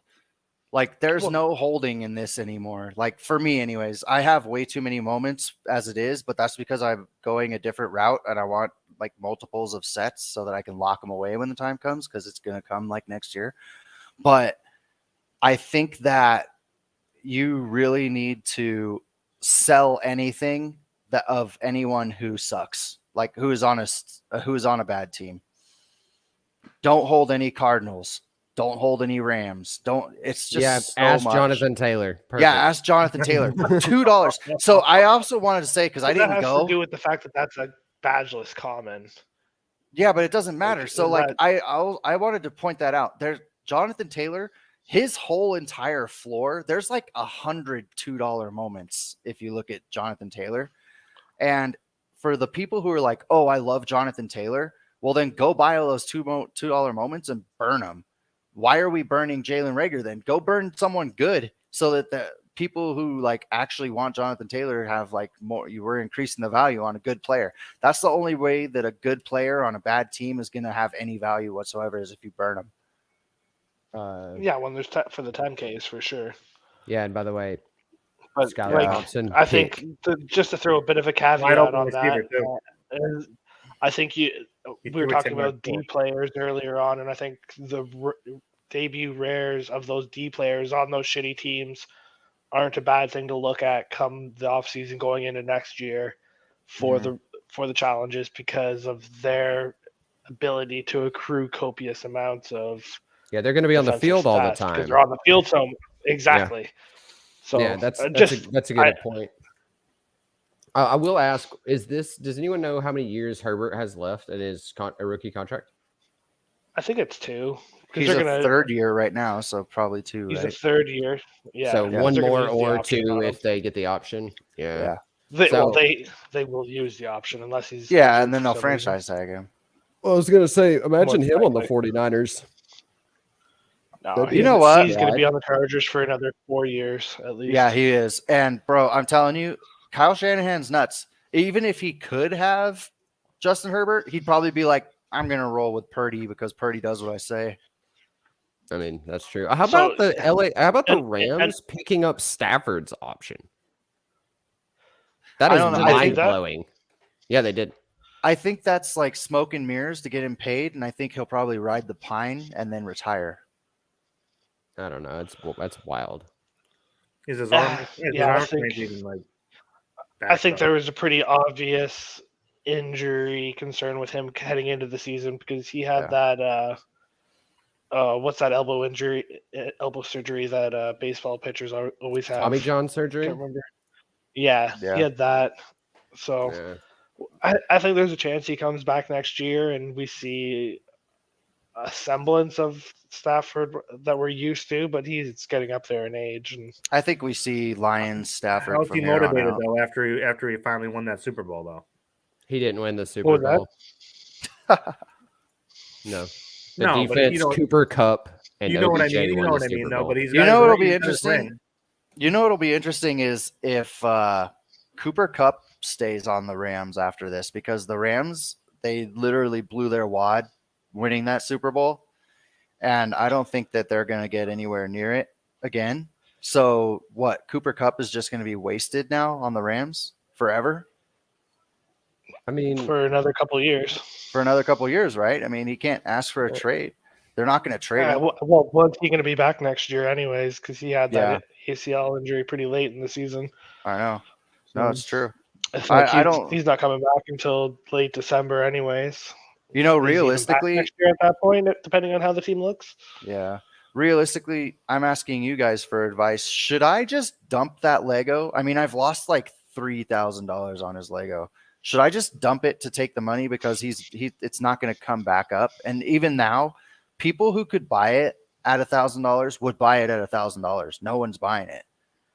Like there's no holding in this anymore. Like for me anyways, I have way too many moments as it is, but that's because I'm going a different route and I want like multiples of sets so that I can lock them away when the time comes because it's going to come like next year. But I think that you really need to sell anything that of anyone who sucks, like who is on a bad team. Don't hold any Cardinals. Don't hold any Rams. It's just ask much. Jonathan Taylor. Perfect. Yeah, ask Jonathan Taylor. $2. So I also wanted to say because I didn't that has go. to do with the fact that that's a badgeless common. Yeah, but it doesn't matter. Like, so like I wanted to point that out. There's Jonathan Taylor. His whole entire floor. There's like 100 $2 moments if you look at Jonathan Taylor. And for the people who are like, "Oh, I love Jonathan Taylor," well then go buy all those $2 moments and burn them. Why are we burning Jalen Reagor then? Go burn someone good so that the people who like actually want Jonathan Taylor have like more. You were increasing the value on a good player. That's the only way that a good player on a bad team is going to have any value whatsoever is if you burn them. When there's for the 10Ks for sure. Yeah, and by the way, but Skylar Thompson. I think just to throw a bit of a caveat on that, I think we were talking about D players earlier on, and I think the debut rares of those D players on those shitty teams aren't a bad thing to look at come the offseason going into next year for the challenges because of their ability to accrue copious amounts of. Yeah, they're going to be on the field all the time. Because they're on the field, so exactly. Yeah. So yeah, that's a good point. I will ask: does anyone know how many years Herbert has left in his rookie contract? I think it's 2. He's third year right now, so probably 2. He's a third year. Yeah. So one more or 2 if they get the option. Yeah. They will use the option unless he's. Yeah, and then they'll franchise tag him. Well, I was going to say, imagine him on the 49ers. No, you know what? He's going to be on the Chargers for another 4 years at least. Yeah, he is. And, bro, I'm telling you, Kyle Shanahan's nuts. Even if he could have Justin Herbert, he'd probably be like, I'm going to roll with Purdy because Purdy does what I say. I mean, that's true. How about the Rams picking up Stafford's option? That is mind-blowing. Yeah, they did. I think that's like smoke and mirrors to get him paid, and I think he'll probably ride the pine and then retire. I don't know. That's wild. Is his arm? I think there was a pretty obvious injury concern with him heading into the season because he had that. What's that elbow surgery that baseball pitchers always have? Tommy John surgery. I can't remember. Yeah, he had that. So I think there's a chance he comes back next year and we see a semblance of Stafford that we're used to, but he's getting up there in age. And I think we see Lions Stafford. How's he motivated though after he finally won that Super Bowl though? He didn't win the Super Bowl. No. The defense, Cooper Kupp, and you know what I mean. You know what I mean. No, but he's. You know what'll be interesting? You know what'll be interesting is if Cooper Kupp stays on the Rams after this, because the Rams they literally blew their wad winning that Super Bowl, and I don't think that they're going to get anywhere near it again. So what? Cooper Kupp is just going to be wasted now on the Rams forever I mean, for another couple of years. for another couple of years, right? I mean, he can't ask for a trade. They're not going to trade him. Well, when's he going to be back next year, anyways? Because he had that Yeah. ACL injury pretty late in the season. I know. No, it's true. I feel like I don't. He's not coming back until late December, anyways. You know, Is he even back realistically, next year at that point, depending on how the team looks. yeah. Realistically, I'm asking you guys for advice. Should I just dump that Lego? I mean, I've lost like $3,000 on his Lego. Should I just dump it to take the money because it's not going to come back up? And even now, people who could buy it at $1,000 would buy it at $1,000. No one's buying it.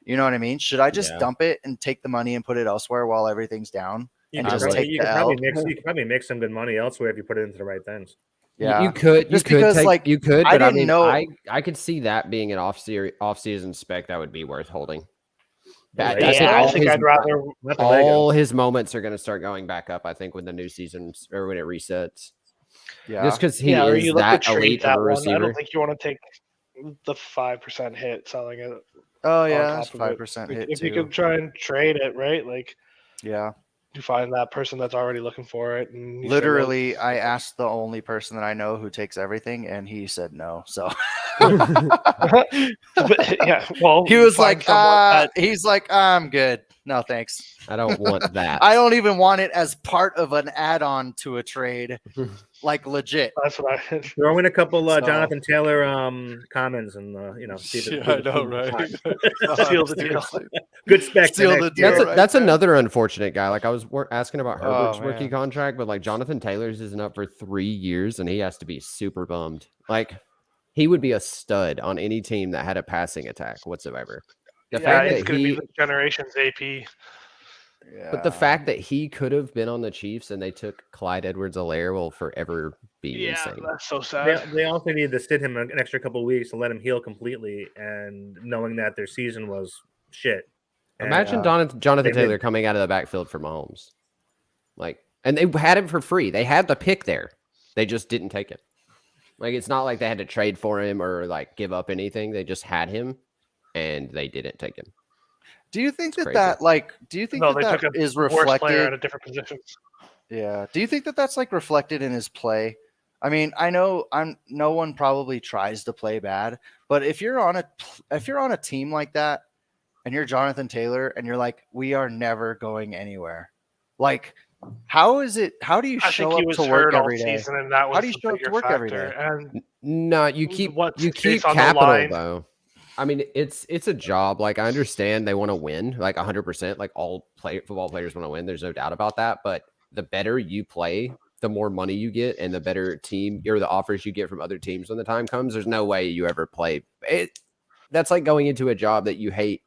You know what I mean? Should I just dump it and take the money and put it elsewhere while everything's down? You could probably make some good money elsewhere if you put it into the right things. Yeah, you could. Just you could because, take, like, you could. I But I didn't mean, know- I could see that being an off-season spec that would be worth holding. Yeah, I think I'd rather. Not the Lego. All his moments are going to start going back up. I think when the new season or when it resets. Yeah. Just because he or is you look that to trade elite that of a one. I receiver. don't think you want to take the 5% hit selling it. Oh on yeah, that's top of it. 5% hit If too. you could try and trade it, right? Like Yeah. you find that person that's already looking for it. And you say, Literally, I asked the only person that I know who takes everything, and he said no. So well, yeah. Well, he was find like, someone he's like, I'm good. No, thanks. I don't want that. I don't even want it as part of an add-on to a trade, like legit. that's what I. Throw in a couple So- Jonathan Taylor comments and see if it's Yeah, I know, right? Steal the deal. Good spec. Steal the deal. That's right another unfortunate guy. Like I was asking about Oh, Herbert's rookie man. contract, but like Jonathan Taylor's isn't up for 3 years, and he has to be super bummed. Like he would be a stud on any team that had a passing attack whatsoever. The Yeah, fact he's that going to he, be the generation's AP. but the fact that he could have been on the Chiefs and they took Clyde Edwards-Helaire will forever be Yeah, insane. that's so sad. They also need to sit him an extra couple of weeks to let him heal completely, and knowing that their season was shit. And, Imagine Jonathan they Taylor did. coming out of the backfield for Mahomes. Like, and they had him for free. They had the pick there. They just didn't take it. Like, it's not like they had to trade for him or like give up anything. They just had him and they didn't take him. Do you think It's that crazy. do you think No, that they that took a is worse player reflected? at a different position. Yeah. Do you think that that's like reflected in his play? I mean, I know no one probably tries to play bad, but if you're on a team like that and you're Jonathan Taylor and you're like, we are never going anywhere. Like, how do you I show think he up was to work hurt all every day? season, and that was How do you the show up to bigger work every factor. day? And No, you keep What's his keep face on the capital line? though. I mean, it's a job. Like I understand they want to win, like 100%. Like all football players want to win. There's no doubt about that. But the better you play, the more money you get, and the better team or the offers you get from other teams when the time comes. There's no way you ever play it. That's like going into a job that you hate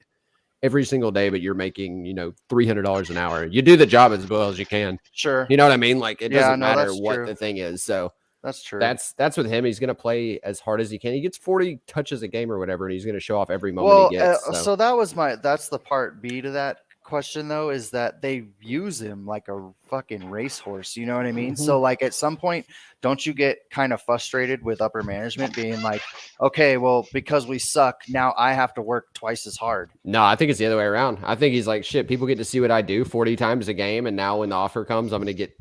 every single day, but you're making $300 an hour. You do the job as well as you can. Sure. You know what I mean? Like it Yeah, doesn't no, matter that's what true. the thing is. So. That's true. That's with him. He's going to play as hard as he can. He gets 40 touches a game or whatever, and he's going to show off every moment he gets. So that's the part B to that question though, is that they use him like a fucking racehorse. You know what I mean? So like at some point, don't you get kind of frustrated with upper management being like, okay, well, because we suck, now I have to work twice as hard. No, I think it's the other way around. I think he's like, shit, people get to see what I do 40 times a game, and now when the offer comes, I'm going to get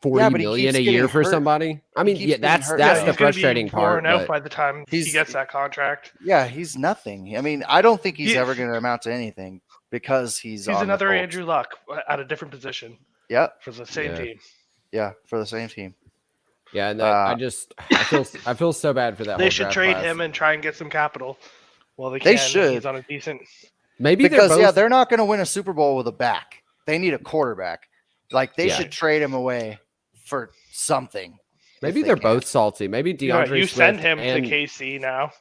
40 but he million keeps a year getting for hurt. somebody. I mean, keeps yeah, getting that's hurt. that's Yeah, the he's gonna be frustrating part. worn out but- by the time he gets that contract. Yeah, he's nothing. I mean, I don't think he's ever going to amount to anything because he's He's on another the Colts. Andrew Luck at a different position Yep. for the same Yeah. team. Yeah, for the same team. Yeah, and I feel so bad for that. They whole should draft trade class. him and try and get some capital. Well, they They can. should. He's on a decent. Maybe Because they're both, they're not going to win a Super Bowl with a back. They need a quarterback. Like they Yeah. should trade him away for something. maybe if they they're can. both salty. Maybe DeAndre You Swift send him and, to KC now.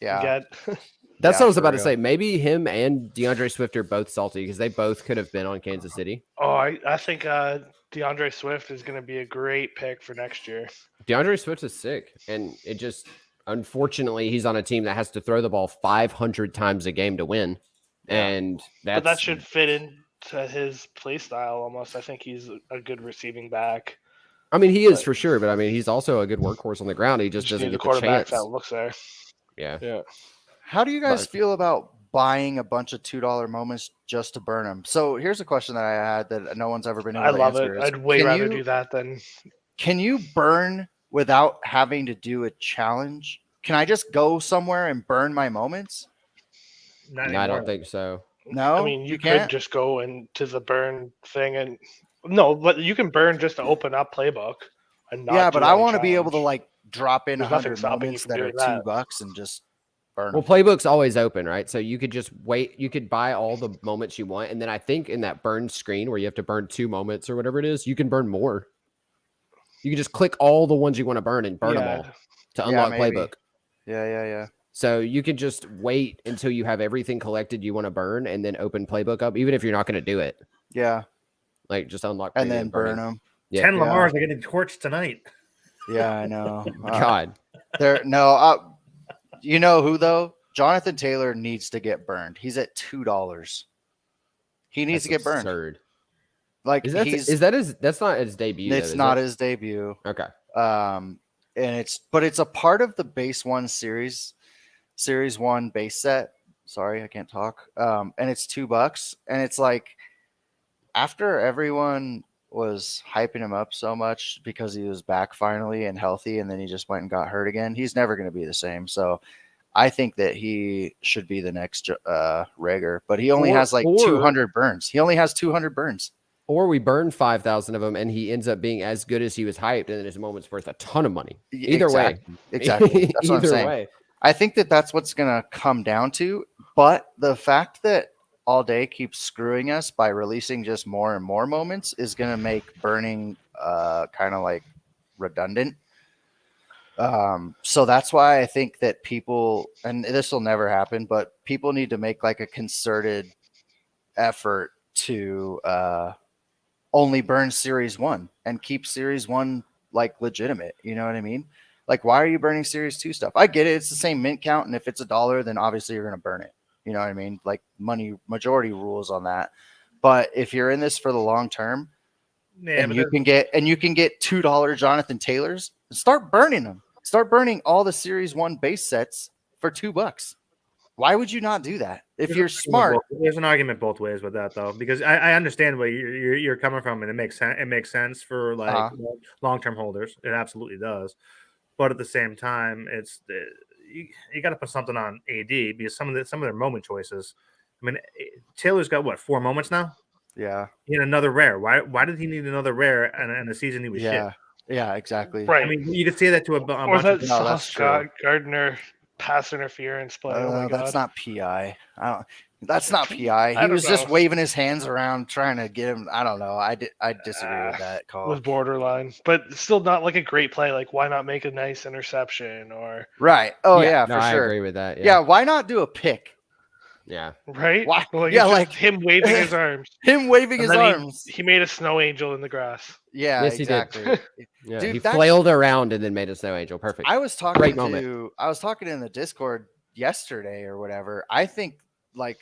Yeah. Get That's Yeah, what I was for about to real. say. Maybe him and DeAndre Swift are both salty because they both could have been on Kansas City. Oh, I think DeAndre Swift is going to be a great pick for next year. DeAndre Swift is sick, and it just unfortunately he's on a team that has to throw the ball 500 times a game to win, and But that should fit into his play style almost. I think he's a good receiving back. I mean, he is but- for sure, but I mean, he's also a good workhorse on the ground. He just doesn't need the get the quarterback chance. that looks there. Yeah. Yeah. How do you guys But- feel about buying a bunch of $2 moments just to burn them? So here's a question that I had that no one's ever been able I to love answer. it. Is, I'd way can rather you- do that than Can you burn without having to do a challenge? Can I just go somewhere and burn my moments? Not No, I anymore. don't think so. No, I mean, you could can't. just go into the burn thing and no, but you can burn just to open up playbook and not. Yeah, do but I any want to be able to challenge. like drop in There's nothing 100 stopping you moments from that are doing that. $2 and just burn Well, them. playbook's always open, right? So you could just wait. You could buy all the moments you want, and then I think in that burn screen where you have to burn 2 moments or whatever it is, you can burn more. You can just click all the ones you want to burn and burn them all to unlock maybe. playbook. Yeah. So you could just wait until you have everything collected you want to burn, and then open playbook up, even if you're not going to do it. Yeah, Like just unlock and preview then burn burning. them. Yeah. 10 Yeah. Lamars are getting torched tonight. Yeah, I know. God, You know who though? Jonathan Taylor needs to get burned. He's at $2. He needs that's to get burned. absurd. Like Is that his? That's not his debut. though, it's is not it? his debut. Okay. And it's a part of the base 1 series 1 base set. Sorry, I can't talk. And it's $2. And it's like after everyone was hyping him up so much because he was back finally and healthy, and then he just went and got hurt again, he's never going to be the same. So I think that he should be the next Rager, but he only has like 200 burns. He only has 200 burns. Or we burn 5,000 of them, and he ends up being as good as he was hyped, and then his moment's worth a ton of money. Either way, Exactly. That's what I'm Either saying. way. I think that that's what's going to come down to. But the fact that All Day keeps screwing us by releasing just more and more moments is going to make burning kind of like redundant. So that's why I think that people, and this will never happen, but people need to make like a concerted effort to only burn Series 1 and keep Series 1 like legitimate. You know what I mean? Like, why are you burning Series 2 stuff? I get it. It's the same mint count. And if it's $1, then obviously you're going to burn it. You know what I mean? Like money majority rules on that. But if you're in this for the long term, and you can get $2 Jonathan Taylors, start burning them. Start burning all the Series 1 base sets for $2. Why would you not do that if you're smart? There's an argument both ways with that, though, because I understand where you're coming from, and it makes sense. It makes sense for like long-term holders. It absolutely does. But at the same time, it's you got to put something on AD because some of their moment choices. I mean, Taylor's got what, 4 moments now? Yeah. He had another rare. Why did he need another rare and a season he was shit? Yeah, exactly. right. I mean, you could say that to a bunch Or that of that's Sauce Gardner pass interference play. Oh my God. That's not PI. That's not PI. He was just waving his hands around trying to get him. I don't know. I disagree with that call. It was borderline, but still not like a great play. Like, why not make a nice interception or Right? Oh yeah, for I sure. agree with that. Yeah, why not do a pick? Yeah. right? Why? Like, Yeah, it's like just him waving his arms. Him waving And his then arms. He made a snow angel in the grass. Yeah, Yes, he did. exactly. Yeah, Dude, he that's- flailed around and then made a snow angel. Perfect. I was talking Great moment. I was talking in the Discord yesterday or whatever. I think like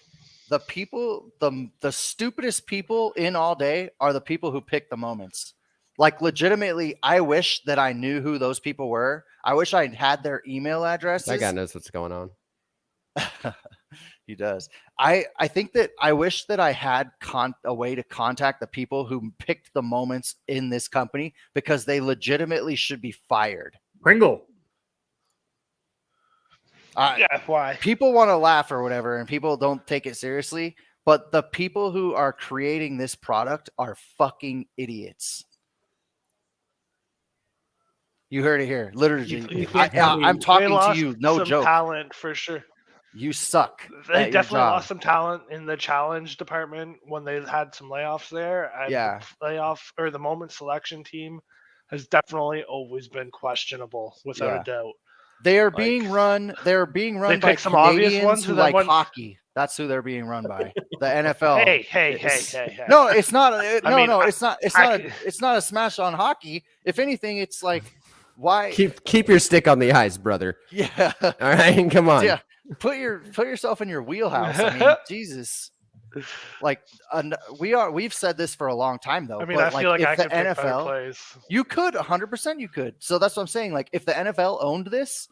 the people, the stupidest people in All Day are the people who pick the moments. Like legitimately, I wish that I knew who those people were. I wish I had their email addresses. That guy knows what's going on. He does. I think that I wish that I had a way to contact the people who picked the moments in this company because they legitimately should be fired. Pringle. Yeah, why? People want to laugh or whatever, and people don't take it seriously. But the people who are creating this product are fucking idiots. You heard it here. Literally, I'm talking to you. No joke. Talent for sure. You suck. They definitely lost some talent in the challenge department when they had some layoffs there. And Yeah. the playoff or the moment selection team has definitely always been questionable, without a doubt. They are being run. They're being run by some obvious Canadians ones who and then like hockey. That's who they're being run by. The NFL. Hey. No, it's not. No, it's not. It's not a smash on hockey. If anything, it's like why Keep your stick on the ice, brother. Yeah. All right, come on. Yeah. Put yourself in your wheelhouse. I mean, Jesus. Like we've said this for a long time though. I mean, but I feel like if I the could pick better NFL, plays. you could 100% you could. So that's what I'm saying. Like if the NFL owned this,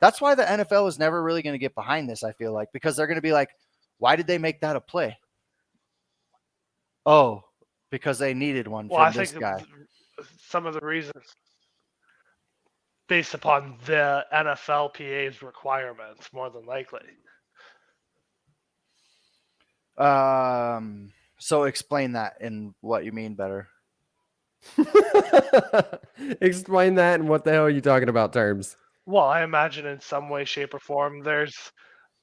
That's why the NFL is never really going to get behind this, I feel like, because they're going to be like, why did they make that a play? Oh, because they needed one Well, I from this think guy. some of the reasons based upon the NFLPA's requirements, more than likely. So explain that in what you mean better. Explain that and what the hell are you talking about terms? Well, I imagine in some way, shape, or form, there's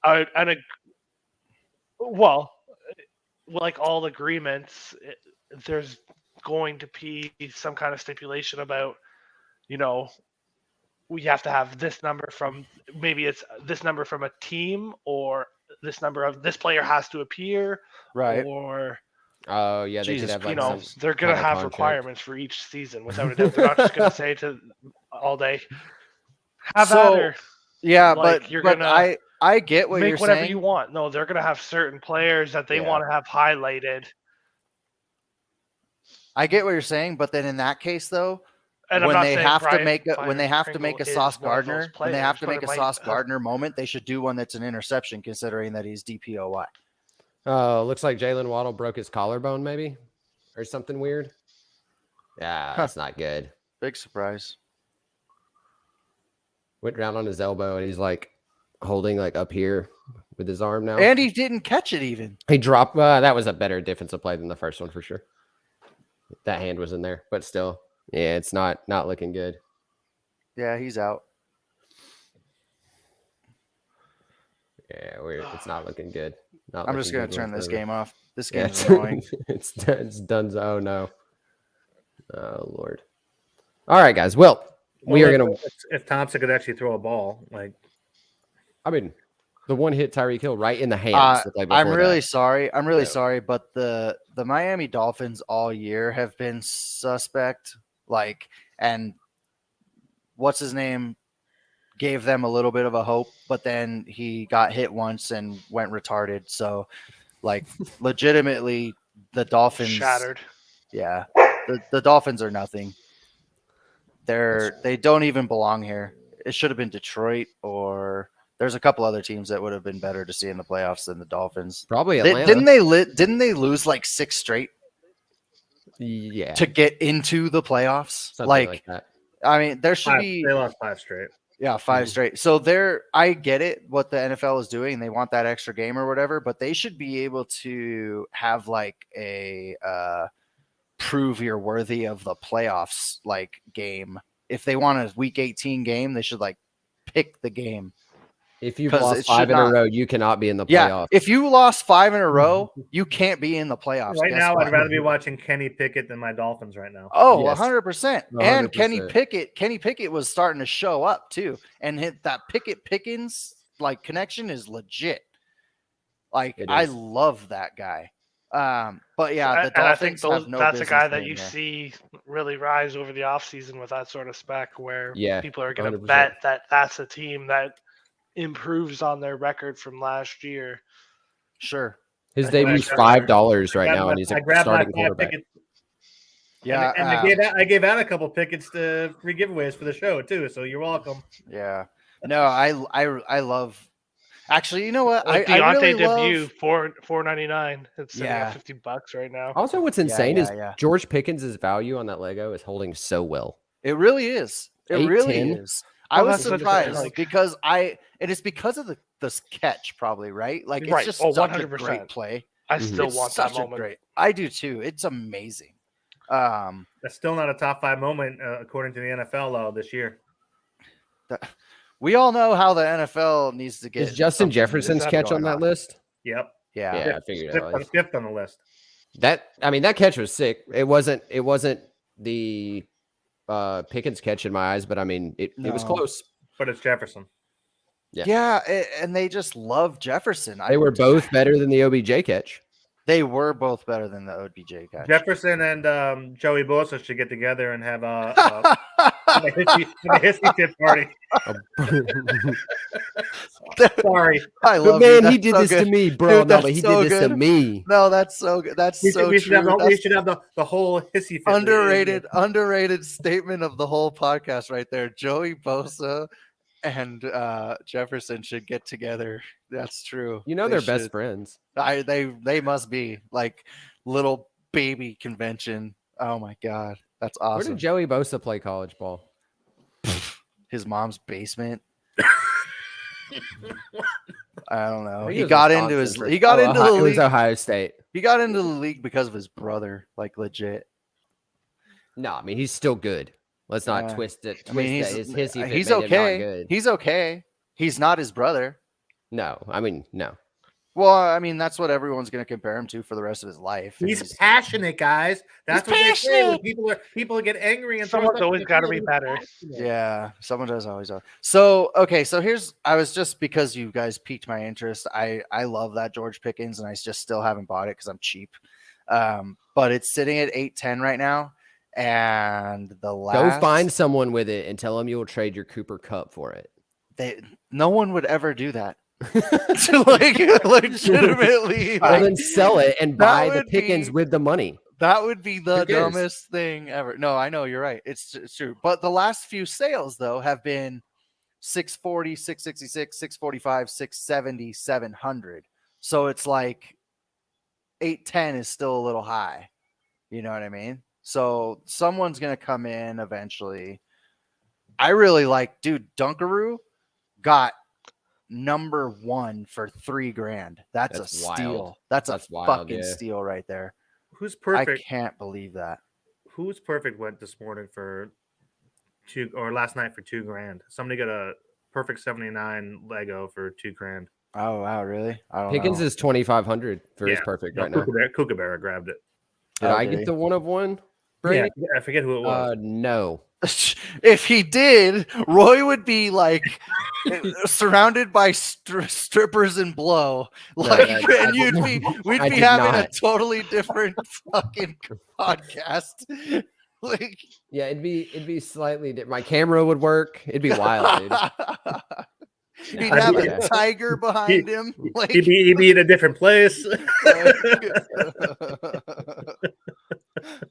like all agreements, there's going to be some kind of stipulation about, we have to have this number from, maybe it's this number from a team, or this number of this player has to appear, Right. or Oh yeah, they could Jesus have like they're going to kind of have contract. requirements for each season without a doubt. They're not just going to say to all day, have at her. Yeah, Like, but you're but gonna I get what make you're whatever saying. you want. No, they're going to have certain players that they Yeah. want to have highlighted. I get what you're saying, but then in that case, though, And when I'm not they saying have to Brian make a Pringle Sauce is one of those Gardner, when they have players, to but make it a might Sauce have- Gardner moment, they should do one that's an interception, considering that he's DPOY. Oh, looks like Jalen Waddle broke his collarbone, maybe, or something weird. Yeah, that's not good. Big surprise. Went down on his elbow, and he's like holding like up here with his arm now. And he didn't catch it even. He dropped. That was a better defensive play than the first one for sure. That hand was in there, but still, yeah, it's not looking good. Yeah, he's out. Yeah, it's not looking good. I'm just going to turn this game off. This game Yeah, is annoying. it's done. Oh no. Oh Lord. All right, guys. Well, we are gonna. If Thompson could actually throw a ball, like, I mean, the one hit Tyreek Hill right in the hands. I'm really sorry. Yeah. Sorry, but the Miami Dolphins all year have been suspect. Like, and what's his name gave them a little bit of a hope, but then he got hit once and went retarded. So, like, legitimately, the Dolphins shattered. Yeah, the Dolphins are nothing. They don't even belong here. It should have been Detroit, or there's a couple other teams that would have been better to see in the playoffs than the Dolphins. Probably Atlanta. Didn't they lose like 6 straight? Yeah. To get into the playoffs. Something Like that. I mean, there should be they lost 5 straight. Yeah, 5 straight. So I get it what the NFL is doing. They want that extra game or whatever, but they should be able to have like a prove you're worthy of the playoffs like game. If they want a week 18 game, they should like pick the game. If you've 'Cause lost it 5 should in a not. row, you cannot be in the Yeah, playoffs. if you lost 5 in a row, you can't be in the playoffs. Right Guess now, what? I'd rather be watching Kenny Pickett than my Dolphins right now. Oh, Yes. 100%. And 100%. Kenny Pickett was starting to show up too. And that Pickens like connection is legit. Like It I is. love that guy. But yeah, the And I think Dolphins have no that's a guy business that being you there. see really rise over the offseason with that sort of spec, where Yeah, people are going to 100%. bet that that's a team that improves on their record from last year. Sure. His I debut's grabbed $5 right now, and he's a I grabbed my starting 5 quarterback. Pickett. Yeah. and I gave out a couple Pickets to free giveaways for the show too. So you're welcome. Yeah. No, I love. Actually, you know what? Like I Deontay really debut, love. $4.99. It's sitting Yeah. at $50 right now. Also, what's insane is yeah. George Pickens' value on that Lego is holding so well. It really is. It really 8-10. is. I Well, was that's surprised like- because and it's because of the catch, probably, right? Like it's Right. just Oh, such a 100%. great play. I Mhm. still It's want such that a moment. great. I do too. It's amazing. That's still not a top 5 moment according to the NFL this year. We all know how the NFL needs to get. Is Justin something Jefferson's catch on going that list? Yep. Yeah. Yeah, I figured it was. Fifth on the list. That catch was sick. It wasn't the Pickens catch in my eyes, but I mean it was No. close. But it's Jefferson. Yeah, and they just love Jefferson. They were both better than the OBJ catch. They were both better than the OBJ catch. Jefferson and Joey Bosa should get together and have a hissy fit party. Sorry. I But love you. man, he That's did so this to good. me, bro. Dude, No, but that's he so did this to good. me. No, that's so good. That's We so should true. have That's we should have the whole hissy fit. underrated statement of the whole podcast right there. Joey Bosa and Jefferson should get together. That's true. You know They they're best should. friends. They must be like little baby convention. Oh my god, that's Where awesome. did Joey Bosa play college ball? His mom's basement. I don't know. I think He it was got into Wisconsin his. for- He got oh, into Ohio- the It was league. Ohio State. He got into the league because of his brother, like legit. No, I mean he's still good. Let's not Yeah. twist it. I mean, His hissy fit he's made him not okay. good. He's okay. He's not his brother. No, I mean no. Well, I mean, that's what everyone's going to compare him to for the rest of his life. And He's passionate, guys. That's what they say when people get angry and Someone's always got to be better. Yeah, someone does always. So, okay, so I was just because you guys piqued my interest. I love that George Pickens, and I just still haven't bought it because I'm cheap. But it's sitting at 810 right now, and the last Go find someone with it and tell them you'll trade your Cooper Cup for it. no one would ever do that. Like legitimately, Well, like, then sell it and that buy the would Pickens be- with the money. that would be the Who cares? dumbest thing ever. No, I know you're right. It's true. But the last few sales though have been 640, 666, 645, 670, 700. So it's like 810 is still a little high. You know what I mean? So someone's gonna come in eventually. I really like, dude, Dunkaroo got number 1 for $3,000. That's a That's wild. steal. That's a wild, fucking yeah. steal right there. Who's perfect? I can't believe that. Who's perfect went this morning for last night for $2,000. Somebody got a perfect 79 Lego for $2,000. Oh wow, really? I don't Pickens know. is 2,500 for his perfect right now. Kookaburra grabbed it. Did Oh, I did get he? the 1 of 1? Brady? Yeah, I forget who it was. No. If he did, Roy would be like surrounded by strippers and blow. Like, and we'd I be did having a not. totally different fucking podcast. Like, Yeah, it'd be slightly different. My camera would work. It'd be wild, dude. he'd Nah, have yeah. a tiger behind him. Like, He'd be in a different place.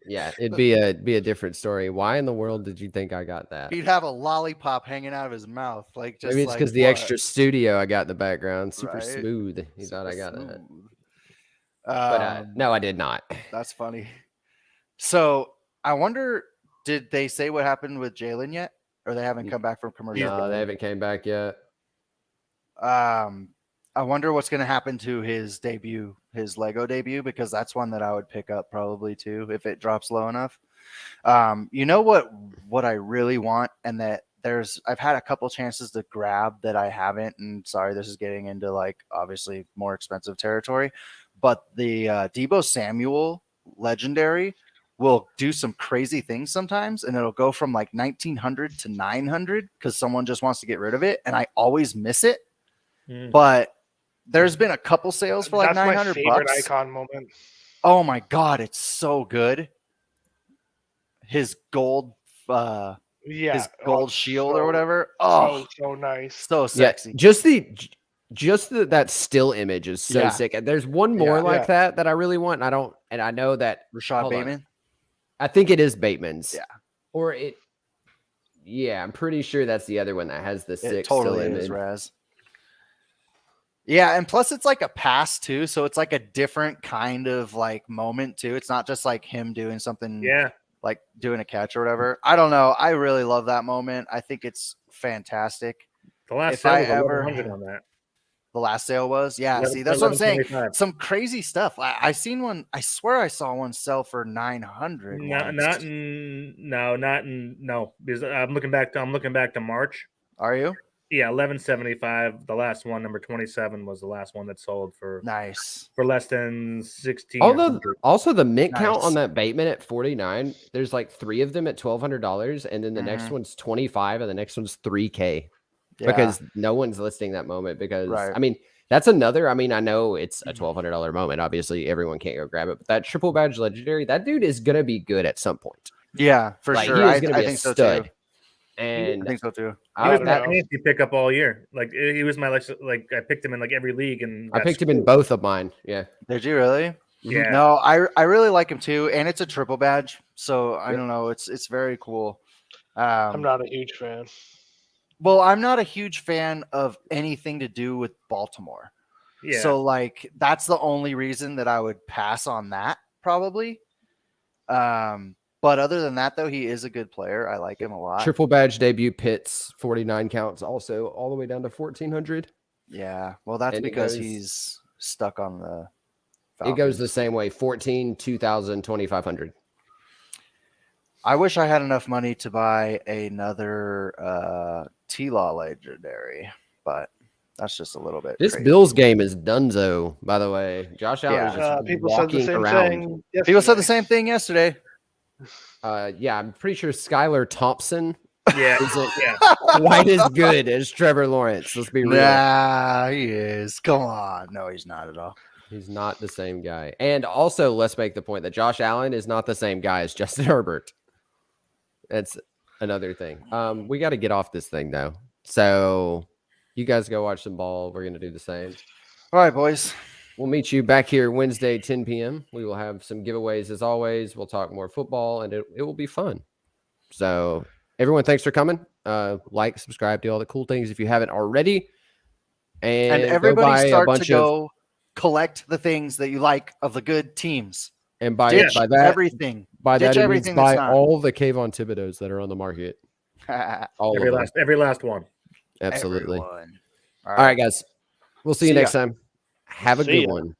Yeah, it'd be a different story. Why in the world did you think I got that? he'd have a lollipop hanging out of his mouth. Like, just Maybe it's like, because the what? extra studio I got in the background, super Right? smooth. He thought I Super got that, smooth. but no, I did not. That's funny. So I wonder, did they say what happened with Jalen yet, or they haven't come back from commercial? No, they haven't came back yet. I wonder what's going to happen to his debut, his Lego debut, because that's one that I would pick up probably too if it drops low enough. You know what I really want, and that I've had a couple chances to grab that I haven't, and sorry, this is getting into like obviously more expensive territory, but the Deebo Samuel legendary will do some crazy things sometimes, and it'll go from like 1900 to 900 because someone just wants to get rid of it, and I always miss it. But there's been a couple sales for like That's my 900 favorite bucks. icon moment. Oh my god, it's so good. His gold Yeah, his gold shield or so- whatever. Oh, so nice. so sexy. Yeah, just that still image is so Yeah. sick. And there's one more Yeah. like that I really want, and I know that Rashad hold on. Bateman. I think it is Bateman's. Yeah. Or it. Yeah, I'm pretty sure that's the other one that has the It sick totally still is image. Raz. Yeah, and plus it's like a pass too, so it's like a different kind of like moment too. It's not just like him doing something, like doing a catch or whatever. I don't know. I really love that moment. I think it's fantastic. The last If sale I was ever- 1100 on that. The last sale was, yeah. 11 See, that's what I'm saying. 1125. Some crazy stuff. I seen one. I swear I saw one sell for 900. No. Because I'm looking back to March. Are you? Yeah, 1175. The last one, number 27, was the last one that sold for Nice. less than 16. Although also the mint count Nice. on that Bateman at 49, there's like 3 of them at $1,200, and then the next Mhm. one's 25, and the next one's 3K. Yeah. Because no one's listing that moment because Right. I mean that's another. I mean, I know it's Mm-hmm. a $1,200 moment. Obviously, everyone can't go grab it, but that triple badge legendary, that dude is gonna be good at some point. Yeah, for Like, sure. he is gonna I be a think so stud. too. And I think so too. He was don't my know. fantasy pickup all year. Like he was my like I picked him in like every league, and I picked him in both of mine. Yeah. Did you really? Yeah. No, I really like him too, and it's a triple badge, so I Yep. don't know. It's very cool. I'm not a huge fan. Well, I'm not a huge fan of anything to do with Baltimore. Yeah. So, like, that's the only reason that I would pass on that, probably. But other than that, though, he is a good player. I like him a lot. Triple badge debut, Pitts, 49 counts, also all the way down to 1,400. Yeah. Well, that's And it because goes- he's stuck on the It goes Falcons. the same way, 14, 2,000, 2,500. I wish I had enough money to buy another T-Law legendary, but that's just a little bit This crazy. Bills game is donezo, by the way. Josh Allen is Yeah. just People said the walking same around. thing. People said the yesterday. same thing yesterday. Yeah, I'm pretty sure Skylar Thompson Yeah. isn't Yeah. quite as good as Trevor Lawrence. Let's be real. Nah, he is. Come on. No, he's not at all. He's not the same guy. And also, let's make the point that Josh Allen is not the same guy as Justin Herbert. That's another thing. We got to get off this thing, though. So you guys go watch some ball. We're going to do the same. All right, boys. We'll meet you back here Wednesday, 10 p.m. We will have some giveaways as always. We'll talk more football, and it will be fun. So everyone, thanks for coming. Like, subscribe, do all the cool things if you haven't already. And go buy everybody a start bunch to of go collect the things that you like of the good teams. and by Ditch that everything. by ditch that it means everything buy that's not. all the Kayvon Thibodeaux that are on the market. All of them. Every last one. Absolutely. Everyone. All right, guys. We'll see you See next ya. time. Have a See good ya. one.